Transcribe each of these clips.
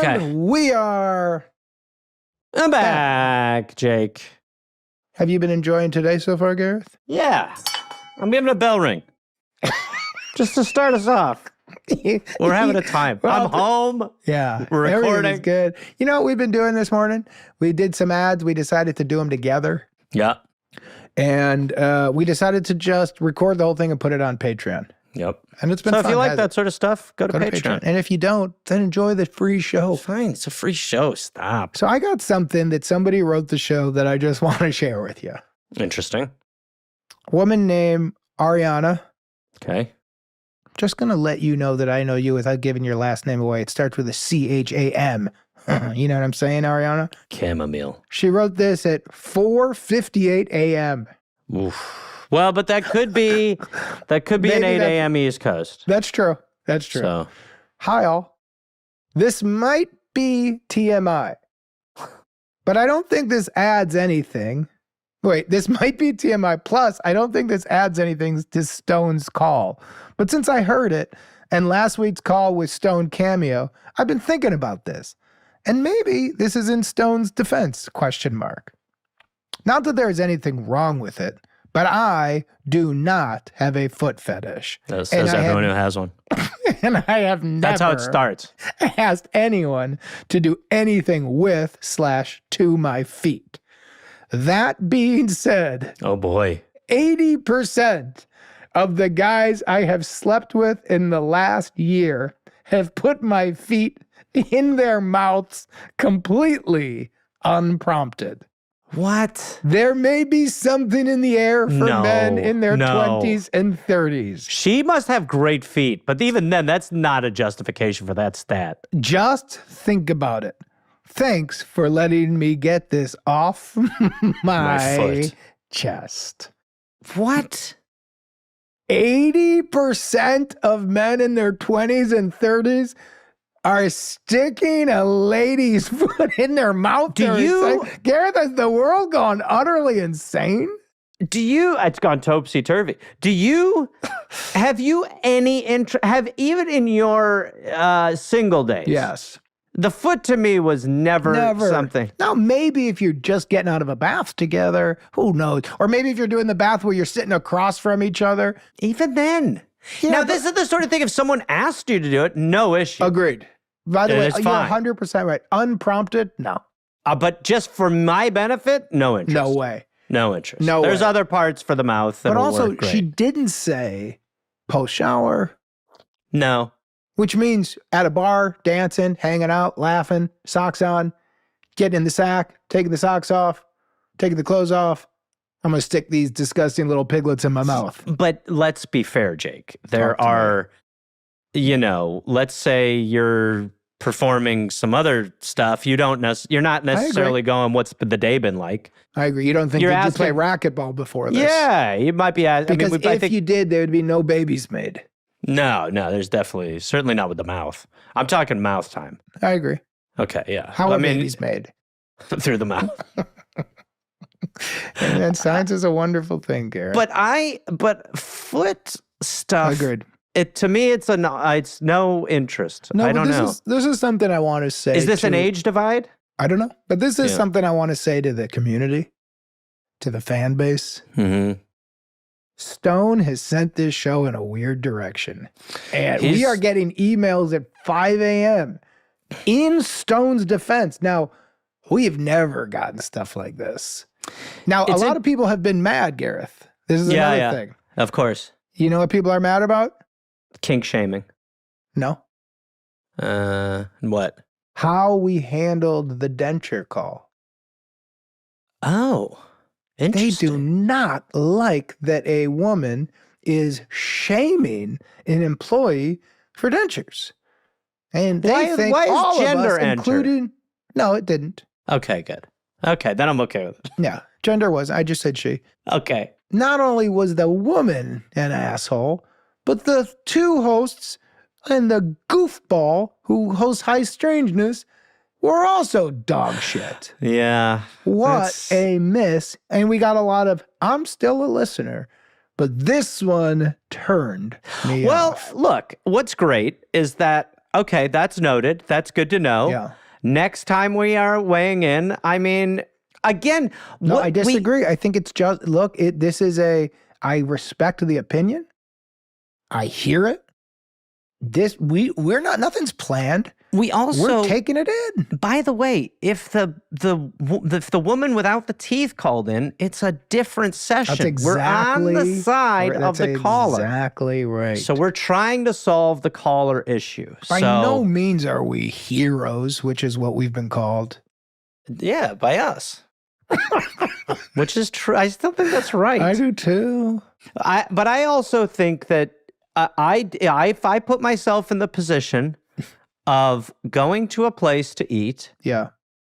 And we are I'm back, Jake. Have you been enjoying today so far, Gareth? Yeah. I'm giving a bell ring. Just to start us off. We're having a time. Well, I'm home. Yeah. We're Everything recording. is good. You know what we've been doing this morning? We did some ads. We decided to do them together. Yeah. And we decided to just record the whole thing and put it on Patreon. Yep. And it's been So fun. if you like that sort of stuff, go to Patreon. And if you don't, then enjoy the free show. Fine. It's a free show. Stop. So I got something that somebody wrote the show that I just want to share with you. Interesting. A woman named Ariana. Okay. Just going to let you know that I know you without giving your last name away. It starts with a C-H-A-M. You know what I'm saying, Ariana? Chamomile. She wrote this at 4:58 a.m. Oof. Well, but that could be an 8 a.m. East Coast. That's true. That's true. So. Hi, all. This might be TMI, but I don't think this adds anything. Wait, this might be TMI. Plus, I don't think this adds anything to Stone's call. But since I heard it, and last week's call with Stone cameo, I've been thinking about this. And maybe this is in Stone's defense, ? Not that there is anything wrong with it, but I do not have a foot fetish. That says everyone who has one. And I have never That's how it starts. asked anyone to do anything with/to my feet. That being said, Oh boy. 80% of the guys I have slept with in the last year have put my feet in their mouths completely unprompted. What? There may be something in the air for men in their 20s and 30s. She must have great feet, but even then, that's not a justification for that stat. Just think about it. Thanks for letting me get this off my foot. chest. What? 80% of men in their 20s and 30s are sticking a lady's foot in their mouth. Gareth, has the world gone utterly insane? It's gone topsy-turvy. Have you any interest, even in your single days? Yes. The foot to me was never something. Now, maybe if you're just getting out of a bath together, who knows? Or maybe if you're doing the bath where you're sitting across from each other. Even then. Yeah, now, this is the sort of thing, if someone asked you to do it, no issue. Agreed. By the way, It's you're fine. 100% right. Unprompted, no. But just for my benefit, no interest. No way. No interest. No There's way. other parts for the mouth that But will also, work great. she didn't say post-shower, No. which means at a bar, dancing, hanging out, laughing, socks on, getting in the sack, taking the socks off, taking the clothes off. I'm going to stick these disgusting little piglets in my mouth. But let's be fair, Jake. There are, let's say you're performing some other stuff. You're not necessarily going, what's the day been like? I agree. You don't think You're you asking- play racquetball before this? Yeah, you might be asking. Because if you did, there would be no babies made. No, there's certainly not with the mouth. I'm talking mouth time. I agree. Okay, yeah. How are babies made? Through the mouth. And science is a wonderful thing, Gareth. But foot stuff. Agreed. To me, it's no interest. No, I don't know. This is something I want to say. Is this an age divide? I don't know. But this is something I want to say to the community, to the fan base. Mm-hmm. Stone has sent this show in a weird direction. And we are getting emails at 5 a.m. in Stone's defense. Now, we've never gotten stuff like this. Now, a lot of people have been mad, Gareth. This is another thing. Of course. You know what people are mad about? Kink shaming. No. What? How we handled the denture call. Oh, They interesting. do not like that a woman is shaming an employee for dentures. And they think why is all gender of us, including... No, it didn't. Okay, good. Okay, then I'm okay with it. Yeah, gender was. I just said she. Okay. Not only was the woman an asshole, but the two hosts and the goofball who hosts High Strangeness were also dog shit. Yeah. What a miss. And we got a lot of, I'm still a listener, but this one turned me off. Well, look, what's great is that Okay, that's noted. That's good to know. Yeah. Next time we are weighing in, I mean, again, no, I disagree. I think it's just look. I respect the opinion. I hear it. We're not. Nothing's planned. We're taking it in. By the way, if the woman without the teeth called in, it's a different session. That's exactly, we're on the side of the caller. Exactly right. So we're trying to solve the caller issue. By no means are we heroes, which is what we've been called. Yeah, by us. Which is true. I still think that's right. I do too. But I also think that if I put myself in the position of going to a place to eat, yeah,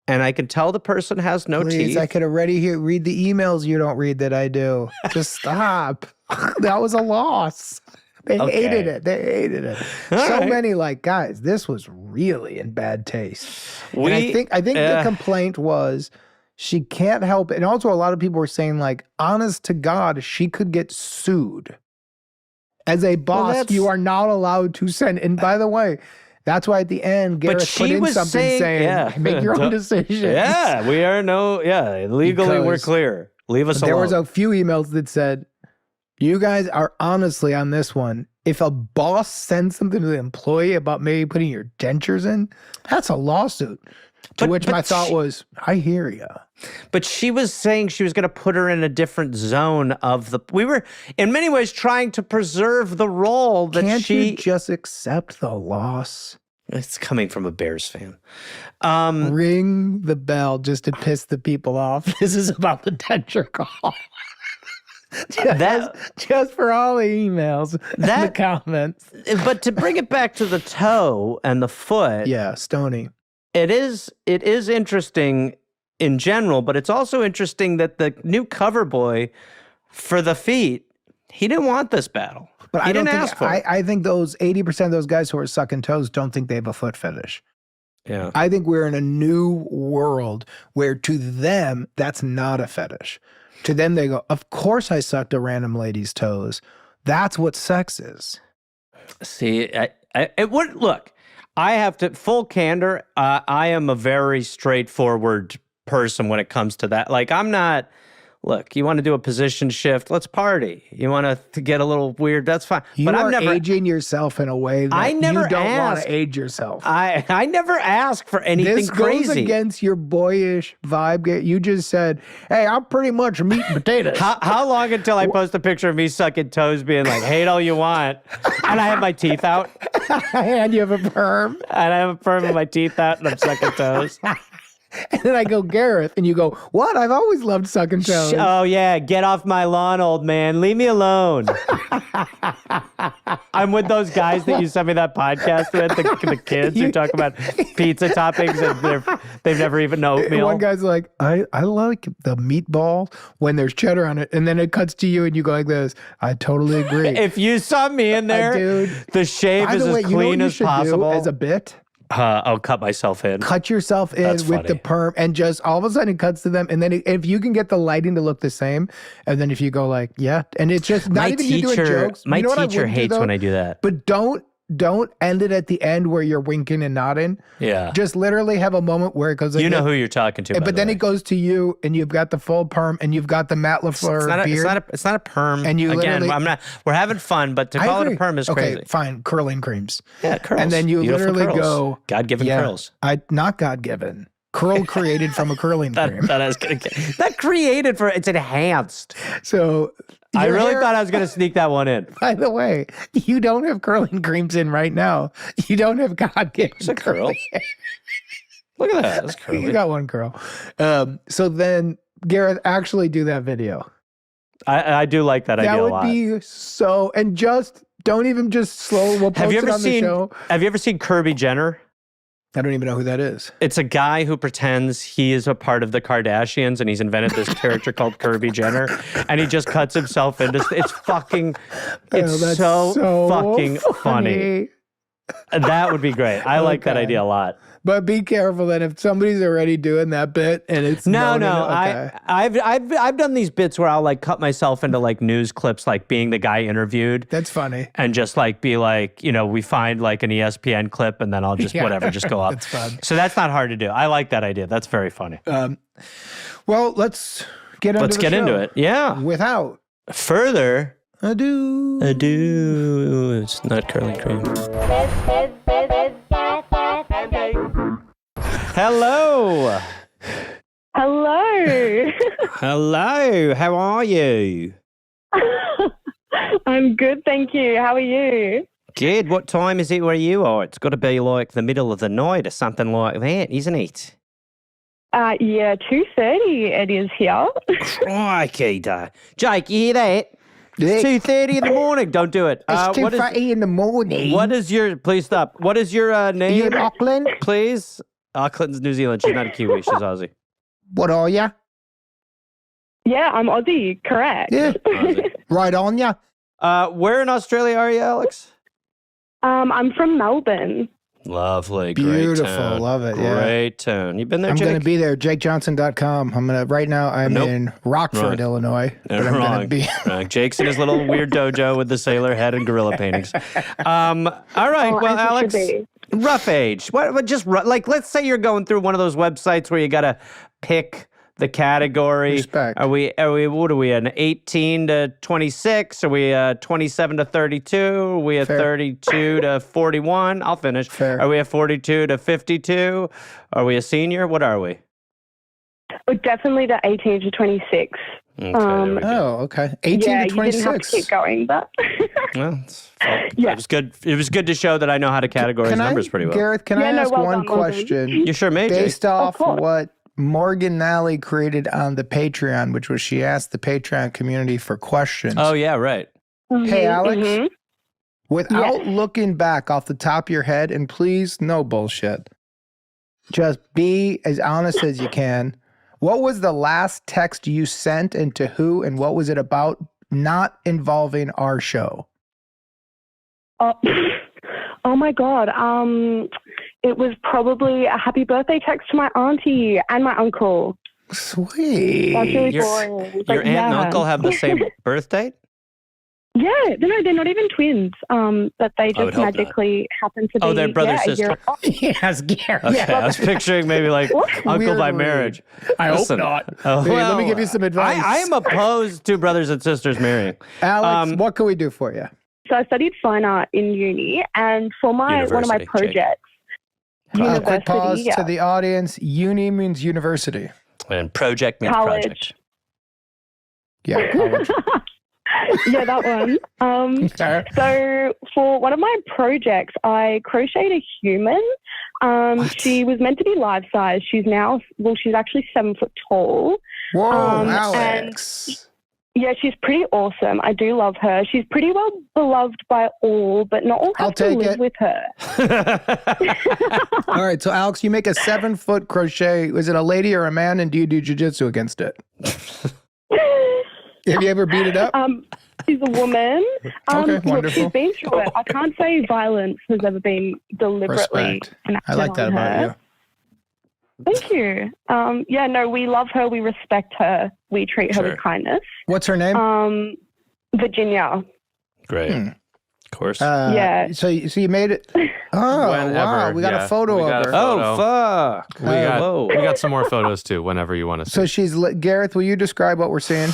and I can tell the person has no teeth. I could already read the emails you don't read that I do. Just stop. That was a loss. They hated it. They hated it. Many guys, this was really in bad taste. I think the complaint was she can't help it. And also a lot of people were saying honest to God, she could get sued. As a boss, you are not allowed to send. And by the way, that's why at the end, Gareth put in something saying, make your own decisions. Yeah, legally we're clear. Leave us alone. There was a few emails that said, you guys are honestly on this one. If a boss sends something to the employee about maybe putting your dentures in, that's a lawsuit. To which my thought was, I hear you. But she was saying she was going to put her in a different zone of the. We were, in many ways, trying to preserve the role that Can't you just accept the loss? It's coming from a Bears fan. Ring the bell just to piss the people off. This is about the denture call. just for all the emails and the comments. But to bring it back to the toe and the foot. Yeah, Stony. It is interesting in general, but it's also interesting that the new cover boy for the feet, he didn't want this battle. But he didn't ask for it. I think those 80% of those guys who are sucking toes don't think they have a foot fetish. Yeah. I think we're in a new world where to them, that's not a fetish. To them, they go, of course I sucked a random lady's toes. That's what sex is. See, it would look. I have to, full candor, I am a very straightforward person when it comes to that. I'm not, look, you want to do a position shift, let's party. You want to get a little weird, that's fine. But I'm never aging yourself in a way that you don't want to age yourself. I never ask for anything crazy. This goes against your boyish vibe. You just said, hey, I'm pretty much meat and potatoes. How long until I post a picture of me sucking toes being like, hate all you want, and I have my teeth out? And you have a perm? And I have a perm with my teeth out and I'm sucking toes. And then I go, Gareth, and you go, what? I've always loved sucking toes. Oh, yeah. Get off my lawn, old man. Leave me alone. I'm with those guys that you sent me that podcast with, the kids who talk about pizza toppings and they've never even known oatmeal. One guy's like, I like the meatball when there's cheddar on it. And then it cuts to you and you go like this. I totally agree. If you saw me in there, dude, the shave is as clean as possible. As a bit? I'll cut myself in. Cut yourself in with the perm, and just all of a sudden it cuts to them. And then if you can get the lighting to look the same, and then if you go like, yeah, and it's just not even you doing jokes. My teacher hates when I do that. But don't end it at the end where you're winking and nodding. Yeah. Just literally have a moment where it goes like, you know who you're talking to. But then it goes to you and you've got the full perm and you've got the Matt LaFleur beard. It's not a perm. And you again, we're having fun, but to call it a perm is crazy. Okay, fine. Curling creams. Yeah, curls. And then you Beautiful literally curls. go. God-given curls. Not God-given. Curl created from a curling cream. Not created for, it's enhanced. So I really thought I was going to sneak that one in. By the way, you don't have curling creams in right now. You don't have God-given curl. Look at that. That's curly. You got one curl. So then, Gareth, actually do that video. I do like that idea a lot. That would be so, and just, don't even just slow, we'll post it on the show. Have you ever seen Kirby Jenner? I don't even know who that is. It's a guy who pretends he is a part of the Kardashians and he's invented this character called Kirby Jenner and he just cuts himself into, it's so fucking funny. That would be great. I like that Okay. idea a lot. But be careful that if somebody's already doing that bit and it's No. okay. I've done these bits where I'll like cut myself into like news clips, like being the guy interviewed, That's funny. and just like be like, we find like an ESPN clip, and then I'll just just go up. That's fun. So that's not hard to do. I like that idea. That's very funny. Well, let's get into Let's the get show into it. Yeah. without Further ado. ado. It's not curly cream. Hello. Hello. Hello. How are you? I'm good, thank you. How are you? Good. What time is it where you are? It's got to be like the middle of the night or something like that, isn't it? Yeah, 2:30 it is here. Crikey, Jake, you hear that? It's 2:30 in the morning. Don't do it. It's 2:30 in the morning. What is your... Please stop. What is your Are name? you in Auckland? Please. Auckland's New Zealand. She's not a Kiwi. She's Aussie. What are ya? Yeah, I'm Aussie, correct. Yeah. Aussie. Right on ya. Where in Australia are you, Alex? I'm from Melbourne. Lovely. Beautiful. Great town. Love it. Yeah. Great town. You been there, I'm Jake? going to be there. JakeJohnson.com. Right now I'm Nope. in Rockford, Right. Illinois. But I'm going Wrong. to be. Wrong. Jake's in his little weird dojo with the sailor head and gorilla paintings. All right. Oh, Well, as it Alex, should be. rough age. What just like, let's say you're going through one of those websites where you got to pick the category. Respect. What are we, an 18 to 26? Are we 27 to 32? Are we a Fair. 32 to 41? I'll finish. Fair. Are we a 42 to 52? Are we a senior? What are we? But definitely the 18 to 26. Okay, there we go. Oh, okay. 18 yeah, to you didn't have to 26. keep going, but Well, Yeah. it was good. It was good to show that I know how to categorize numbers pretty well. Gareth, can I Yeah, no, ask well one done, well done. question? You sure may, Jake. Based off course. what Morgan Nally created on the Patreon, which was she asked the Patreon community for questions. Oh yeah, right. Hey, Alex, Mhm. without looking back off the top of your head, and please, no bullshit, just be as honest as you can. What was the last text you sent and to who, and what was it about, not involving our show? Oh, oh my God. It was probably a happy birthday text to my auntie and my uncle. Sweet. That's really Your- boring. but Your aunt and yeah. uncle have the same birth date? Yeah, no, they're not even twins. But they I would just hope not. magically happen to be. Oh, they're brother, a sister. year apart. Yes, Gareth. Okay, I was picturing maybe like What? uncle by Weirdly. marriage. I hope Listen, not. oh, Hey, let me well, give you some advice. I am opposed to brothers and sisters marrying. Alex, what can we do for you? So I studied fine art in uni, and for one of my University, Jake. projects, Quick pause yeah, to the audience. Uni means university. And project means college. project. Yeah, college. Yeah, that one. Okay. So for one of my projects, I crocheted a human. She was meant to be life size. She's actually 7 foot tall. Whoa, and- Alex. Yeah, she's pretty awesome. I do love her. She's pretty well beloved by all, but not all I'll have to take live it. with her. All right, so Alex, you make a 7 foot crochet. Is it a lady or a man, and do you do jujitsu against it? Have you ever beat it up? She's a woman. Okay, Look, wonderful. she's been through it. I can't say violence has ever been deliberately Respect. enacted I like that on about her. you. Thank you. Yeah, no, we love her. We respect her. We treat her Sure. with kindness. What's her name? Virginia. Great. Hmm. Of course. Yeah. So you made it. Oh, wow. Whenever, We got yeah. a photo We of got her. a oh, fuck. Whoa. We got some more photos too. Whenever you want to see. So she's Gareth. Will you describe what we're seeing?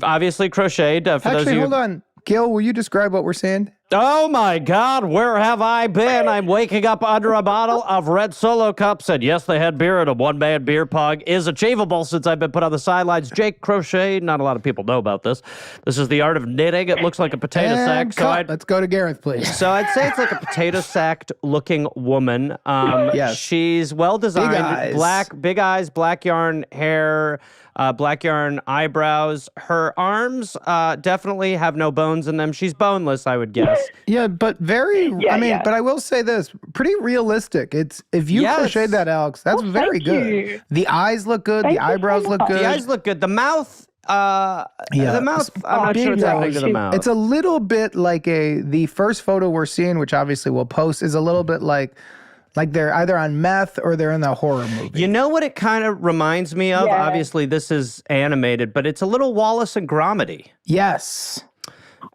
Obviously crocheted. For those of Actually, you. hold on. Gil, will you describe what we're seeing? Oh my God, where have I been? I'm waking up under a bottle of red Solo cups, and yes, they had beer, and a one-man beer pong is achievable since I've been put on the sidelines. Jake crocheted. Not a lot of people know about this. This is the art of knitting. It looks like a potato And sack. cut. Let's go to Gareth, please. So I'd say it's like a potato sacked looking woman. Yes. She's well designed, eyes. big eyes, black yarn hair, black yarn eyebrows. Her arms definitely have no bones in them. She's boneless, I would guess. Yeah, but very. Yeah. But I will say this: pretty realistic. It's if you Yes. crocheted that, Alex, that's very thank good. you. The eyes look good. Thank the you so eyebrows look much. good. The eyes look good. The mouth The mouth, I'm not sure it's that big to the mouth. It's a little bit like the first photo we're seeing, which obviously we'll post, is a little bit like they're either on meth or they're in the horror movie. You know what it kind of reminds me of? Yeah. Obviously, this is animated, but it's a little Wallace and Gromity. Yes.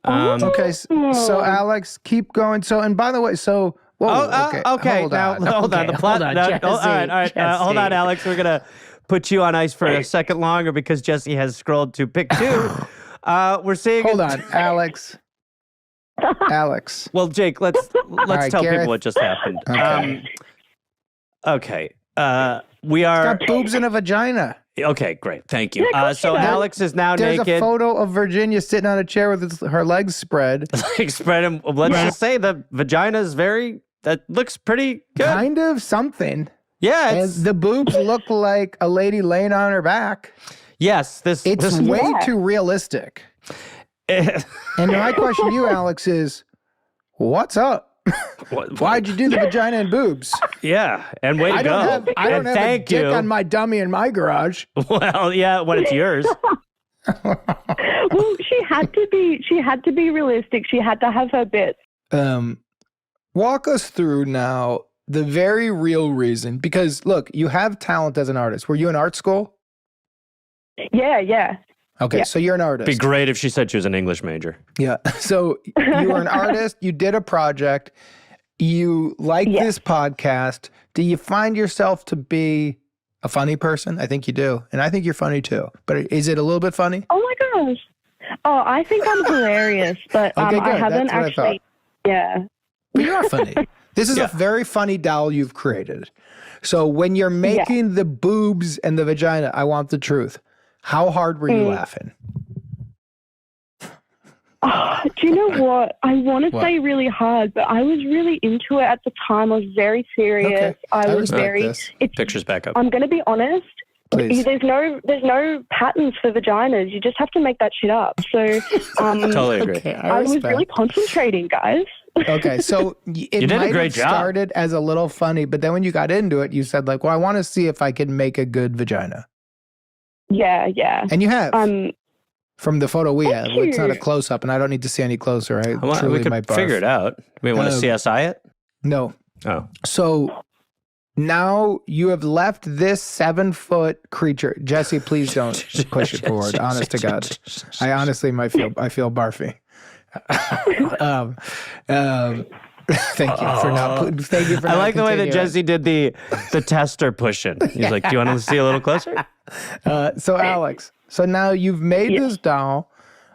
Um, Okay, so Alex, keep going. So, and by the way, so... Whoa, okay. Hold Now, on. hold on. Okay, The plot. hold on, All Jesse, right. Hold on, Jesse. Alex. We're gonna put you on ice for a second longer because Jesse has scrolled to pick 2. We're seeing. Hold on, Alex. Alex. Well, Jake, let's right, tell Gareth. people what just happened. Okay. Okay. We are. Got boobs and a vagina. Okay, great. Thank you. Yeah, of course So you do. Alex is now There's naked. a photo of Virginia sitting on a chair with her legs spread. Like, spread him. Let's just say the vagina is that looks pretty good. Kind of something. Yeah. And the boobs look like a lady laying on her back. Yes. It's this way Yeah. too realistic. And my question to you, Alex, is what's up? Why'd you do the vagina and boobs? Yeah, and way to I go. don't have And a thank dick you. on my dummy in my garage. Well, yeah, when it's yours. Well, she had to be realistic. She had to have her bits. Walk us through now the very real reason, because look, you have talent as an artist. Were you in art school? Yeah. Okay, Yeah. so you're an artist. Be great if she said she was an English major. Yeah. So you were an artist, you did a project, you like Yeah. this podcast. Do you find yourself to be a funny person? I think you do. And I think you're funny too. But is it a little bit funny? Oh my gosh. Oh, I think I'm hilarious, but Okay, good. I haven't That's what I actually. Yeah. But you are funny. This is Yeah. a very funny doll you've created. So when you're making the boobs and the vagina, I want the truth. How hard were you laughing? Oh, do you know what? I want to What? say really hard, but I was really into it at the time. I was very serious. Okay. I was respect very. this. Pictures back up. I'm going to be honest. Please. There's no patterns for vaginas. You just have to make that shit up. So Totally agree. Okay, I was respect. really concentrating, guys. Okay, so it did a might great have job. started as a little funny, but then when you got into it, you said like, well, I want to see if I can make a good vagina. Yeah. And you have. From the photo we have. Thank It's not a you. close-up, and I don't need to see any closer. I We truly could might barf. figure it out. We want to CSI it? No. Oh. So now you have left this 7-foot creature. Jesse, please don't push it forward. Honest to God, I honestly might feel barfy. Thank you for not. Thank you for. I not like the way that continuing. Jesse did the tester pushing. He's like, do you want to see a little closer? So Alex, so now you've made this doll.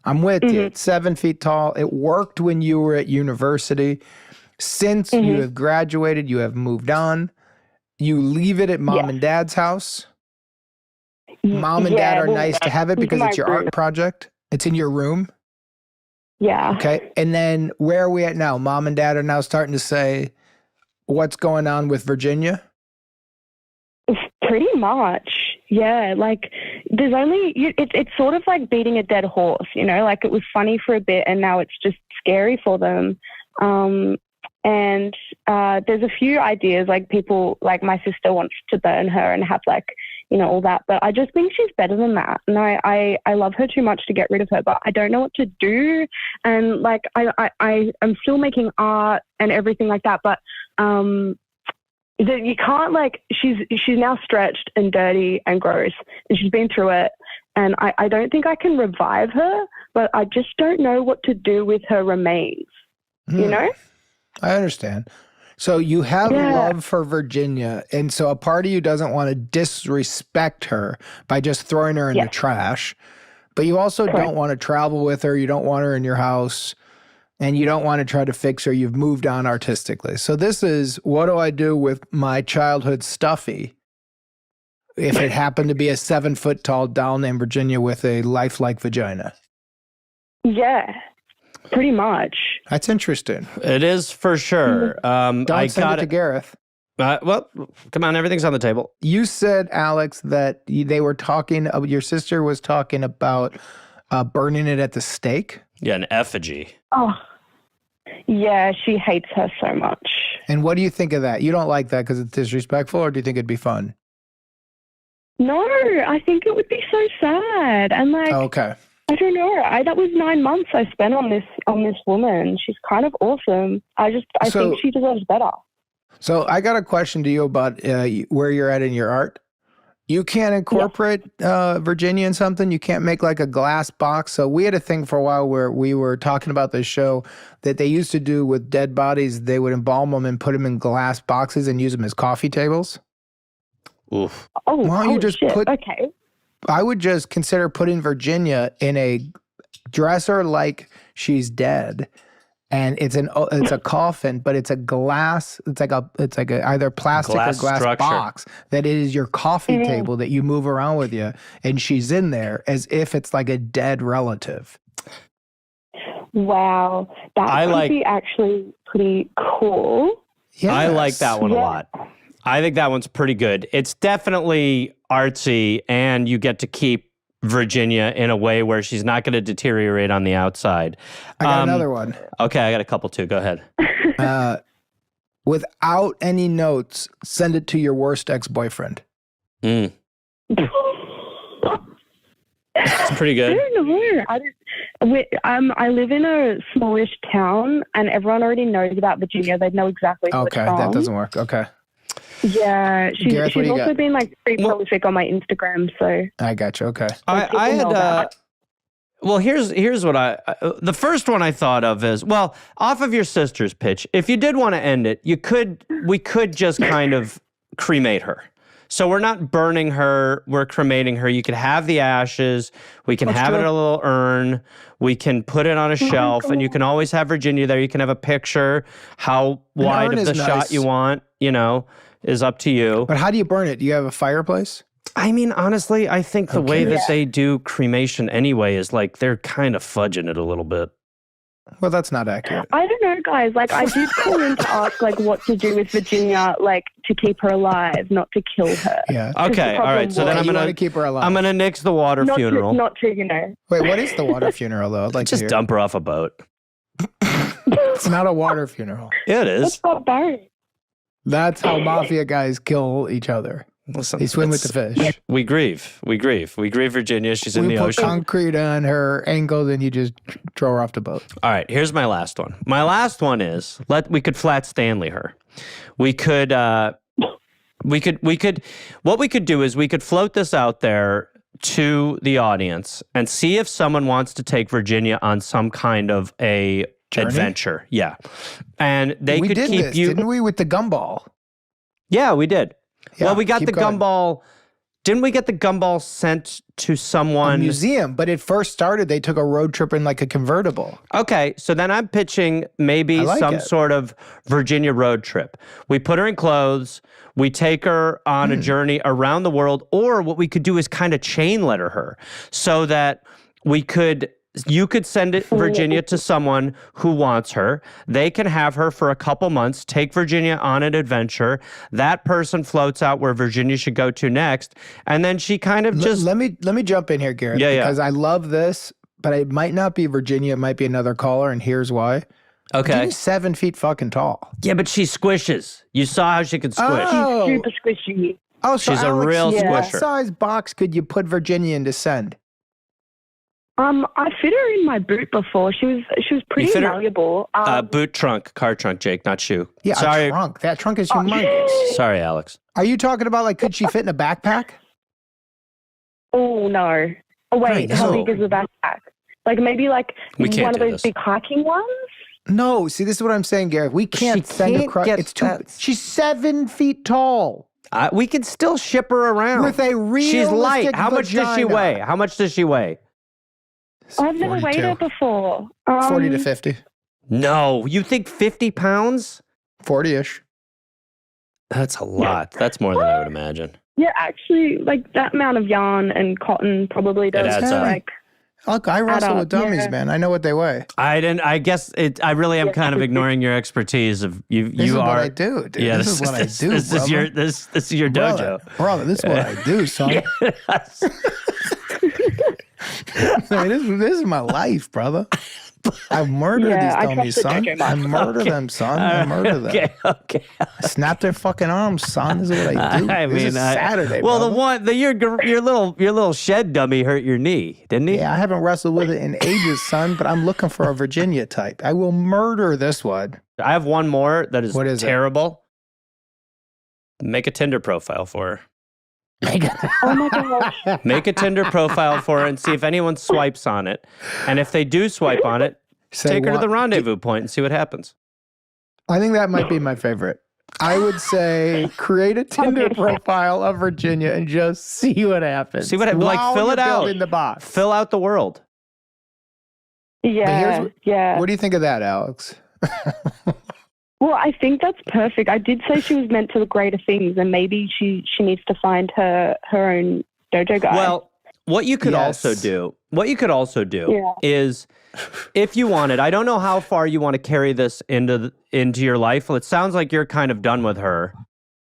I'm with you. It's 7 feet tall. It worked when you were at university. Since you have graduated, you have moved on. You leave it at mom and dad's house. Mom and dad are nice to have it because it's your art project. It's in your room. Yeah. Okay. And then where are we at now? Mom and dad are now starting to say, what's going on with Virginia? Pretty much. Yeah. Like there's only, it's sort of like beating a dead horse, you know, like it was funny for a bit and now it's just scary for them. And there's a few ideas, like people, like my sister wants to burn her and have like, you know, all that. But I just think she's better than that. And I love her too much to get rid of her, but I don't know what to do. And like, I'm still making art and everything like that. But you can't like, she's now stretched and dirty and gross and she's been through it. And I don't think I can revive her, but I just don't know what to do with her remains, you know? I understand. So you have love for Virginia, and so a part of you doesn't want to disrespect her by just throwing her in the trash, but you also don't want to travel with her, you don't want her in your house, and you don't want to try to fix her. You've moved on artistically. So this is, what do I do with my childhood stuffy if it happened to be a 7-foot tall doll named Virginia with a lifelike vagina? Yeah. Pretty much. That's interesting. It is for sure. Don't I send got it to Gareth. Well, come on, everything's on the table. You said, Alex, that they were talking, your sister was talking about burning it at the stake. Yeah, an effigy. Oh, yeah, she hates her so much. And what do you think of that? You don't like that because it's disrespectful, or do you think it'd be fun? No, I think it would be so sad. And like, Okay. I don't know. That was 9 months I spent on this woman. She's kind of awesome. I think she deserves better. So I got a question to you about where you're at in your art. You can't incorporate Virginia in something? You can't make like a glass box? So we had a thing for a while where we were talking about this show that they used to do with dead bodies. They would embalm them and put them in glass boxes and use them as coffee tables. Oof. Oh, Why don't you just shit. put- Okay. I would just consider putting Virginia in a dresser like she's dead. And it's a coffin, but it's a glass. It's like a either plastic Glass or glass structure. box that is your coffee table that you move around with you, and she's in there as if it's like a dead relative. Wow. That would be actually pretty cool. Yes. I like that one a Yeah. lot. I think that one's pretty good. It's definitely artsy, and you get to keep Virginia in a way where she's not going to deteriorate on the outside. I got another one. Okay, I got a couple too. Go ahead. Without any notes, send it to your worst ex-boyfriend. It's pretty I good. don't know. I live in a smallish town, and everyone already knows about Virginia. They know exactly who Okay, it's from. that doesn't work. Okay, Yeah, Gareth, what she's do you also got? been like pretty prolific on my Instagram. So I got you. Okay. I people had know that. well, here's what the first one I thought of is, well, off of your sister's pitch, if you did want to end it, we could just kind of cremate her. So we're not burning her, we're cremating her. You could have the ashes, we can have it in a little urn, we can put it on a shelf, and you can always have Virginia there. You can have a picture, how wide urn of the is shot nice. you want, is up to you. But how do you burn it? Do you have a fireplace? I mean, honestly, I think the way that Yeah. they do cremation anyway is like they're kind of fudging it a little bit. Well, that's not accurate. I don't know, guys. Like, I did call in to ask like what to do with Virginia, like to keep her alive, not to kill her. Yeah. Okay, all right. So then Okay, I'm you want gonna to keep her alive. I'm gonna nix the water funeral. Not to, you know. Wait, what is the water funeral though? I'd like to Just hear. dump her off a boat. It's not a water funeral. Yeah, it It's is. not buried. That's how mafia guys kill each other. Listen, They swim with the fish. We grieve. We grieve. We grieve Virginia. She's in We the put ocean. concrete on her ankles and you just throw her off the boat. All right, here's my last one. My last one is we could flat Stanley her. We could what we could do is we could float this out there to the audience and see if someone wants to take Virginia on some kind of a Journey? adventure. Yeah. And they we could did keep this, you didn't we, with the gumball? Yeah, we did. Yeah, well, we got keep the going. gumball. Didn't we get the gumball sent to A someone? museum, but it first started, they took a road trip in like a convertible. Okay, so then I'm pitching maybe I like some it. sort of Virginia road trip. We put her in clothes, we take her on a journey around the world, or what we could do is kind of chain letter her so that you could send it, Virginia, to someone who wants her. They can have her for a couple months, take Virginia on an adventure. That person floats out where Virginia should go to next, and then she kind of just Let me jump in here, Gareth, Yeah, yeah. because I love this, but it might not be Virginia. It might be another caller, and here's why. okay. Virginia's 7 feet fucking tall. Yeah, but she squishes. You saw how she could squish. Oh, Super squishy. oh so She's a Alex, real what squisher. size box could you put Virginia in to send? I fit her in my boot before. She was pretty fit her- malleable. Boot trunk, car trunk, Jake, not shoe. Yeah, Sorry, a trunk. That trunk is humongous. sorry, Alex. Are you talking about like could she fit in a backpack? Oh no! Oh wait, Right, how no. big is the backpack? Like maybe like We can't one of do those this. big hiking ones. No, see, this is what I'm saying, Gareth. We can't She send can't across. get It's too. that- She's 7 feet tall We can still ship her around. with a real. She's light. How much does she weigh? How much does she weigh? I've never weighed 42. her before. 40 to 50, No, you think 50 pounds? 40-ish. That's a lot. That's more than I would imagine. Yeah, actually, like that amount of yarn and cotton probably does. adds up. Like, Look, I wrestle up, with dummies, yeah. man. I know what they weigh. I guess I really am kind of ignoring your expertise of you. This is you are. what I do, dude. Yeah, this is what I do, This is your this is your dojo. Brother, this is what I do, son. I mean, this is my life, brother. I murder Yeah, these I dummies, trust the son. JoJo I Master. murder them, son. I murder them. Okay. I snap their fucking arms, son. This is what I do. This is Saturday, well, brother. your little shed dummy hurt your knee, didn't he? Yeah, I haven't wrestled with it in ages, son, but I'm looking for a Virginia type. I will murder this one. I have one more that is, What is it? terrible. Make a Tinder profile for her. Oh my gosh. Make a Tinder profile for her and see if anyone swipes on it. And if they do swipe on it, Say take her to what? the rendezvous point and see what happens. I think that might be my favorite. I would say create a Tinder profile of Virginia and just see what happens. See what happens. Like, While fill you're it out. building the box. Fill out the world. Yeah, yeah. What do you think of that, Alex? Well, I think that's perfect. I did say she was meant to greater things, and maybe she needs to find her own dojo guy. Well, what you could Yes. also do Yeah. is, if you wanted, I don't know how far you want to carry this into your life. Well, it sounds like you're kind of done with her.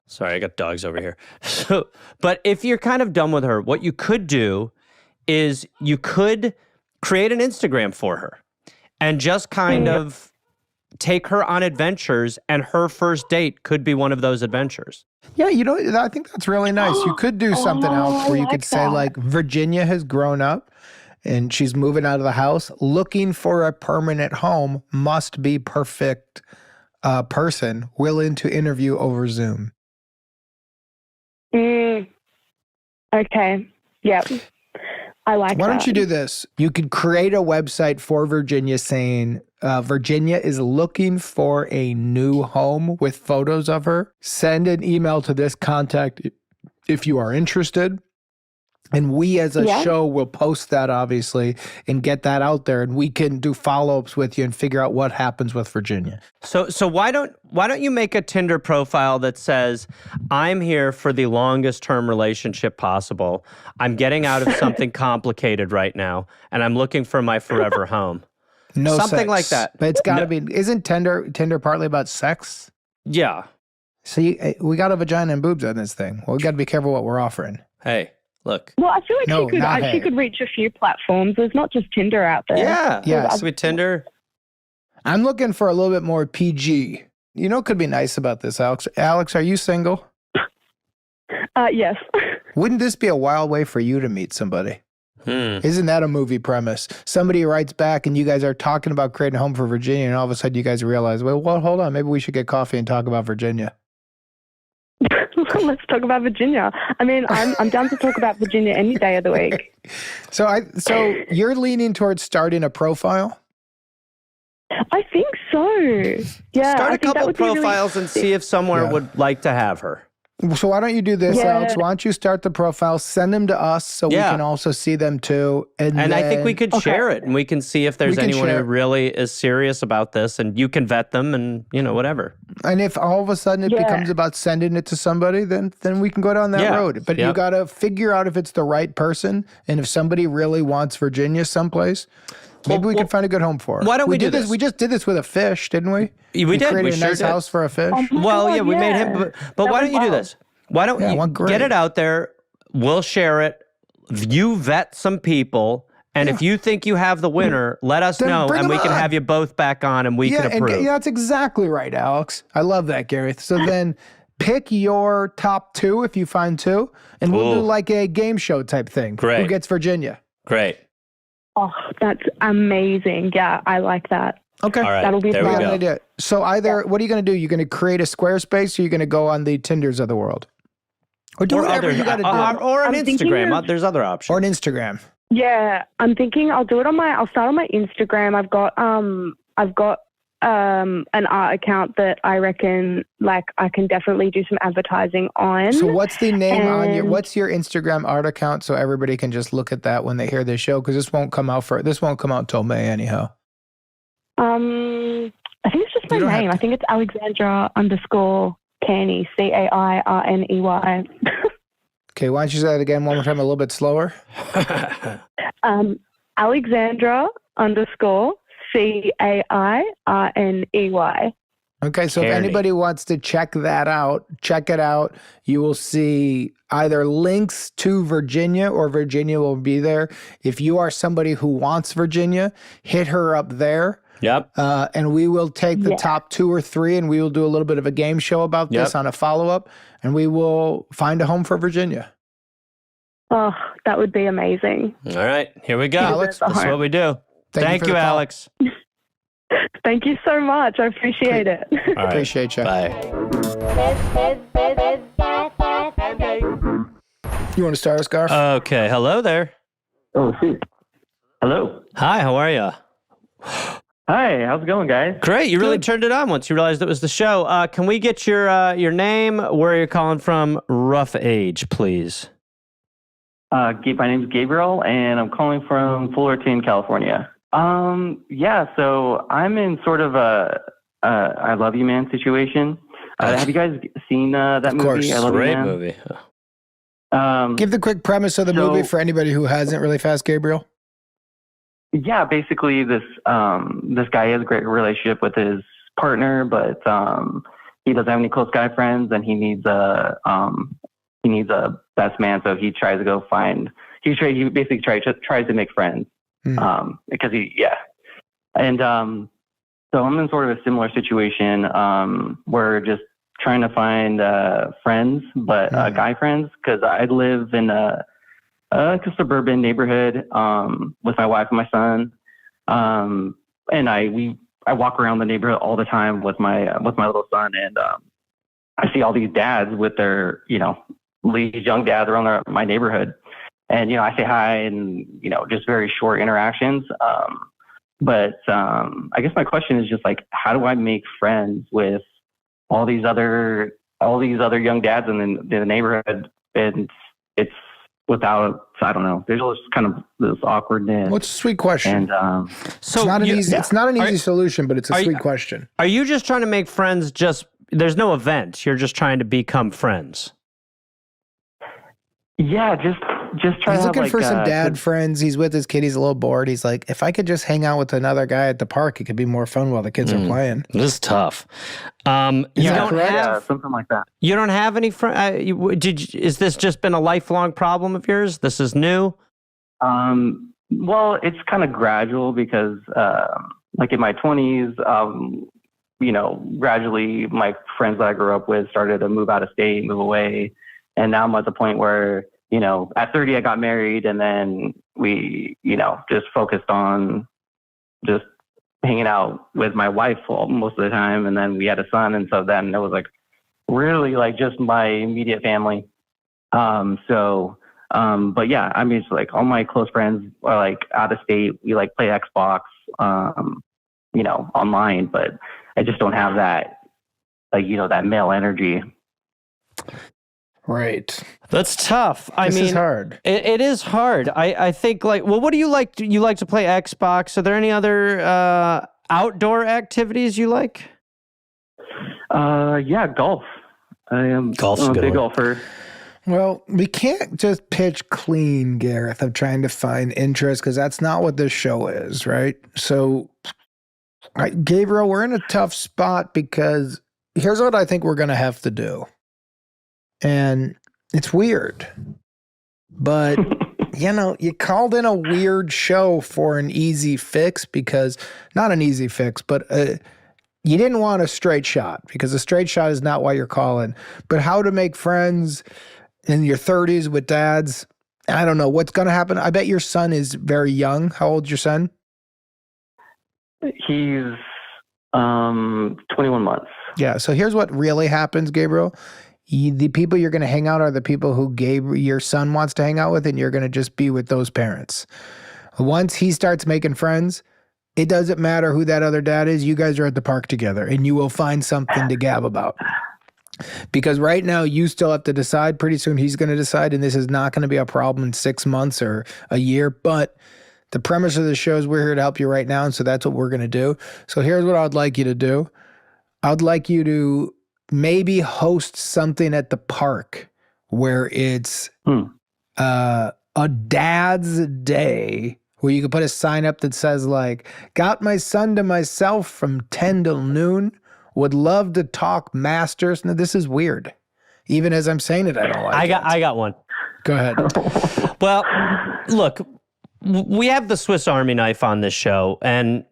Sorry, I got dogs over here. But if you're kind of done with her, what you could do is you could create an Instagram for her and just kind of take her on adventures, and her first date could be one of those adventures. Yeah, I think that's really nice. You could do something else where you I could like say, that. like, Virginia has grown up and she's moving out of the house, looking for a permanent home, must be perfect person, willing to interview over Zoom. Okay. Yep. I like that. Why don't you do this? You could create a website for Virginia saying Virginia is looking for a new home with photos of her. Send an email to this contact if you are interested. And we as a show will post that, obviously, and get that out there. And we can do follow-ups with you and figure out what happens with Virginia. So why don't you make a Tinder profile that says, I'm here for the longest term relationship possible. I'm getting out of something complicated right now, and I'm looking for my forever home. No Something sex. like that. But it's got to be, isn't Tinder partly about sex? Yeah. See, we got a vagina and boobs on this thing. Well, we got to be careful what we're offering. Hey, look. Well, I feel like No, not she hey. could reach a few platforms. There's not just Tinder out there. Yeah. Sweet Tinder. I'm looking for a little bit more PG. You know what could be nice about this, Alex? Alex, are you single? Yes. Wouldn't this be a wild way for you to meet somebody? Hmm. Isn't that a movie premise? Somebody writes back and you guys are talking about creating a home for Virginia, and all of a sudden you guys realize, well, hold on, maybe we should get coffee and talk about Virginia. Let's talk about Virginia. I mean, I'm down to talk about Virginia any day of the week. So you're leaning towards starting a profile? I think so. Yeah. Start I a think that couple would be really profiles and see if someone would like to have her. So why don't you do this, Yeah. Alex? Why don't you start the profile, send them to us so we can also see them too. And I think we then- could share it, and we can see if there's We can anyone who share. really is serious about this, and you can vet them, and whatever. And if all of a sudden it becomes about sending it to somebody, then we can go down that road. But you got to figure out if it's the right person, and if somebody really wants Virginia someplace, maybe we can find a good home for her. Why don't we do this? We just did this with a fish, didn't we? We did. created We a sure nice did. house for a fish. Well, God, yeah, we made him. But why was don't you do wild. this? Why don't you great. get it out there? We'll share it. You vet some people, and if you think you have the winner, let us Then know, bring and we them can on. have you both back on, and we can approve. that's exactly right, Alex. I love that, Gareth. So then pick your top two if you find two, and we'll do Ooh. like a game show type thing. Great. Who gets Virginia? Great. Oh, that's amazing. Yeah, I like that. Okay. All right. That'll be there We we got fun. an go. idea. So what are you going to do? You're going to create a Squarespace, or you're going to go on the Tinders of the world? Or do whatever you got to do. Or an I'm thinking Instagram. of- There's other Or options. an Instagram. Yeah, I'm thinking I'll start on my Instagram. I've got an art account that I reckon like I can definitely do some advertising on. So what's the name on And- what's your Instagram art account so everybody can just look at that when they hear this show? Because this won't come out till May anyhow. I think it's just my You don't have name. to- I think it's Alexandra_Carney, Cairney. Okay, why don't you say that again one more time a little bit slower? Alexandra_Cairney. Okay, so if Kearney. anybody wants to check that out, check it out. You will see either links to Virginia or Virginia will be there. If you are somebody who wants Virginia, hit her up there. Yep. And we will take the Yeah. top 2 or 3 and we will do a little bit of a game show about this Yep. on a follow-up. And we will find a home for Virginia. Oh, that would be amazing. All right, here we go. Alex, That's what we do. Thank for you, the call. Alex. Thank you so much. I appreciate it. All right. Appreciate you. Bye. You want to start us, Garth? Okay, hello there. Oh, shoot. Hello. Hi, how are you? Hi, how's it going, guys? Great, you really turned it on once you realized it was the show. Can we get your name, where you're calling from, rough age, please? My name's Gabriel, and I'm calling from Fullerton, California. Yeah, so I'm in sort of a I Love You Man situation. Have you guys seen that Of movie? course. I Love You Great Man? movie. Give the quick premise of the so- movie for anybody who hasn't really fast, Gabriel. Yeah, basically this guy has a great relationship with his partner, but he doesn't have any close guy friends, and he needs a best man. So he tries to go find. He basically tries to make friends because and so I'm in sort of a similar situation. We're just trying to find friends, but guy friends, because I live in a suburban neighborhood with my wife and my son, and I walk around the neighborhood all the time with my little son, and I see all these dads with their these young dads around my neighborhood, and I say hi and just very short interactions. But I guess my question is just like, how do I make friends with all these other young dads in the neighborhood? And it's without, I don't know, there's just kind of this awkwardness. What's a sweet question? And It's not an easy solution, but it's a sweet question. Are you just trying to make friends? There's no event. You're just trying to become friends. yeah, just try He's to looking have for like, some dad friends. He's with his kid. He's a little bored. He's like, if I could just hang out with another guy at the park, it could be more fun while the kids are playing. This is tough. You that don't correct? yeah, have something like that. you don't have any friends. Is this just been a lifelong problem of yours? This is new. Well, it's kind of gradual because, like in my 20s, gradually my friends that I grew up with started to move out of state, move away. And now I'm at the point where, at 30, I got married, and then we, just focused on just hanging out with my wife most of the time. And then we had a son. And so then it was like really like just my immediate family. But yeah, I mean, it's like all my close friends are like out of state. We like play Xbox, online, but I just don't have that, like, that male energy. Right. That's tough. This is hard. It is hard. I think what do you like? You like to play Xbox? Are there any other outdoor activities you like? Yeah, golf. Golf's a I'm a good big one. golfer. Well, we can't just pitch clean, Gareth, of trying to find interest because that's not what this show is, right? So, Gabriel, we're in a tough spot because here's what I think we're going to have to do. And it's weird, but you called in a weird show for an easy fix because not an easy fix, but you didn't want a straight shot because a straight shot is not why you're calling, but how to make friends in your 30s with dads. I don't know what's going to happen. I bet your son is very young. How old's your son? He's 21 months. Yeah. So here's what really happens, Gabriel. The people you're going to hang out are the people who your son wants to hang out with, and you're going to just be with those parents. Once he starts making friends, it doesn't matter who that other dad is. You guys are at the park together, and you will find something to gab about. Because right now, you still have to decide. Pretty soon, he's going to decide, and this is not going to be a problem in 6 months or a year. But the premise of the show is we're here to help you right now, and so that's what we're going to do. So here's what I would like you to do. I would like you to maybe host something at the park where it's a dad's day where you could put a sign up that says like, got my son to myself from 10 till noon, would love to talk masters. Now, this is weird. Even as I'm saying it, I don't like it. I got one. Go ahead. Well, look, we have the Swiss Army knife on this show, and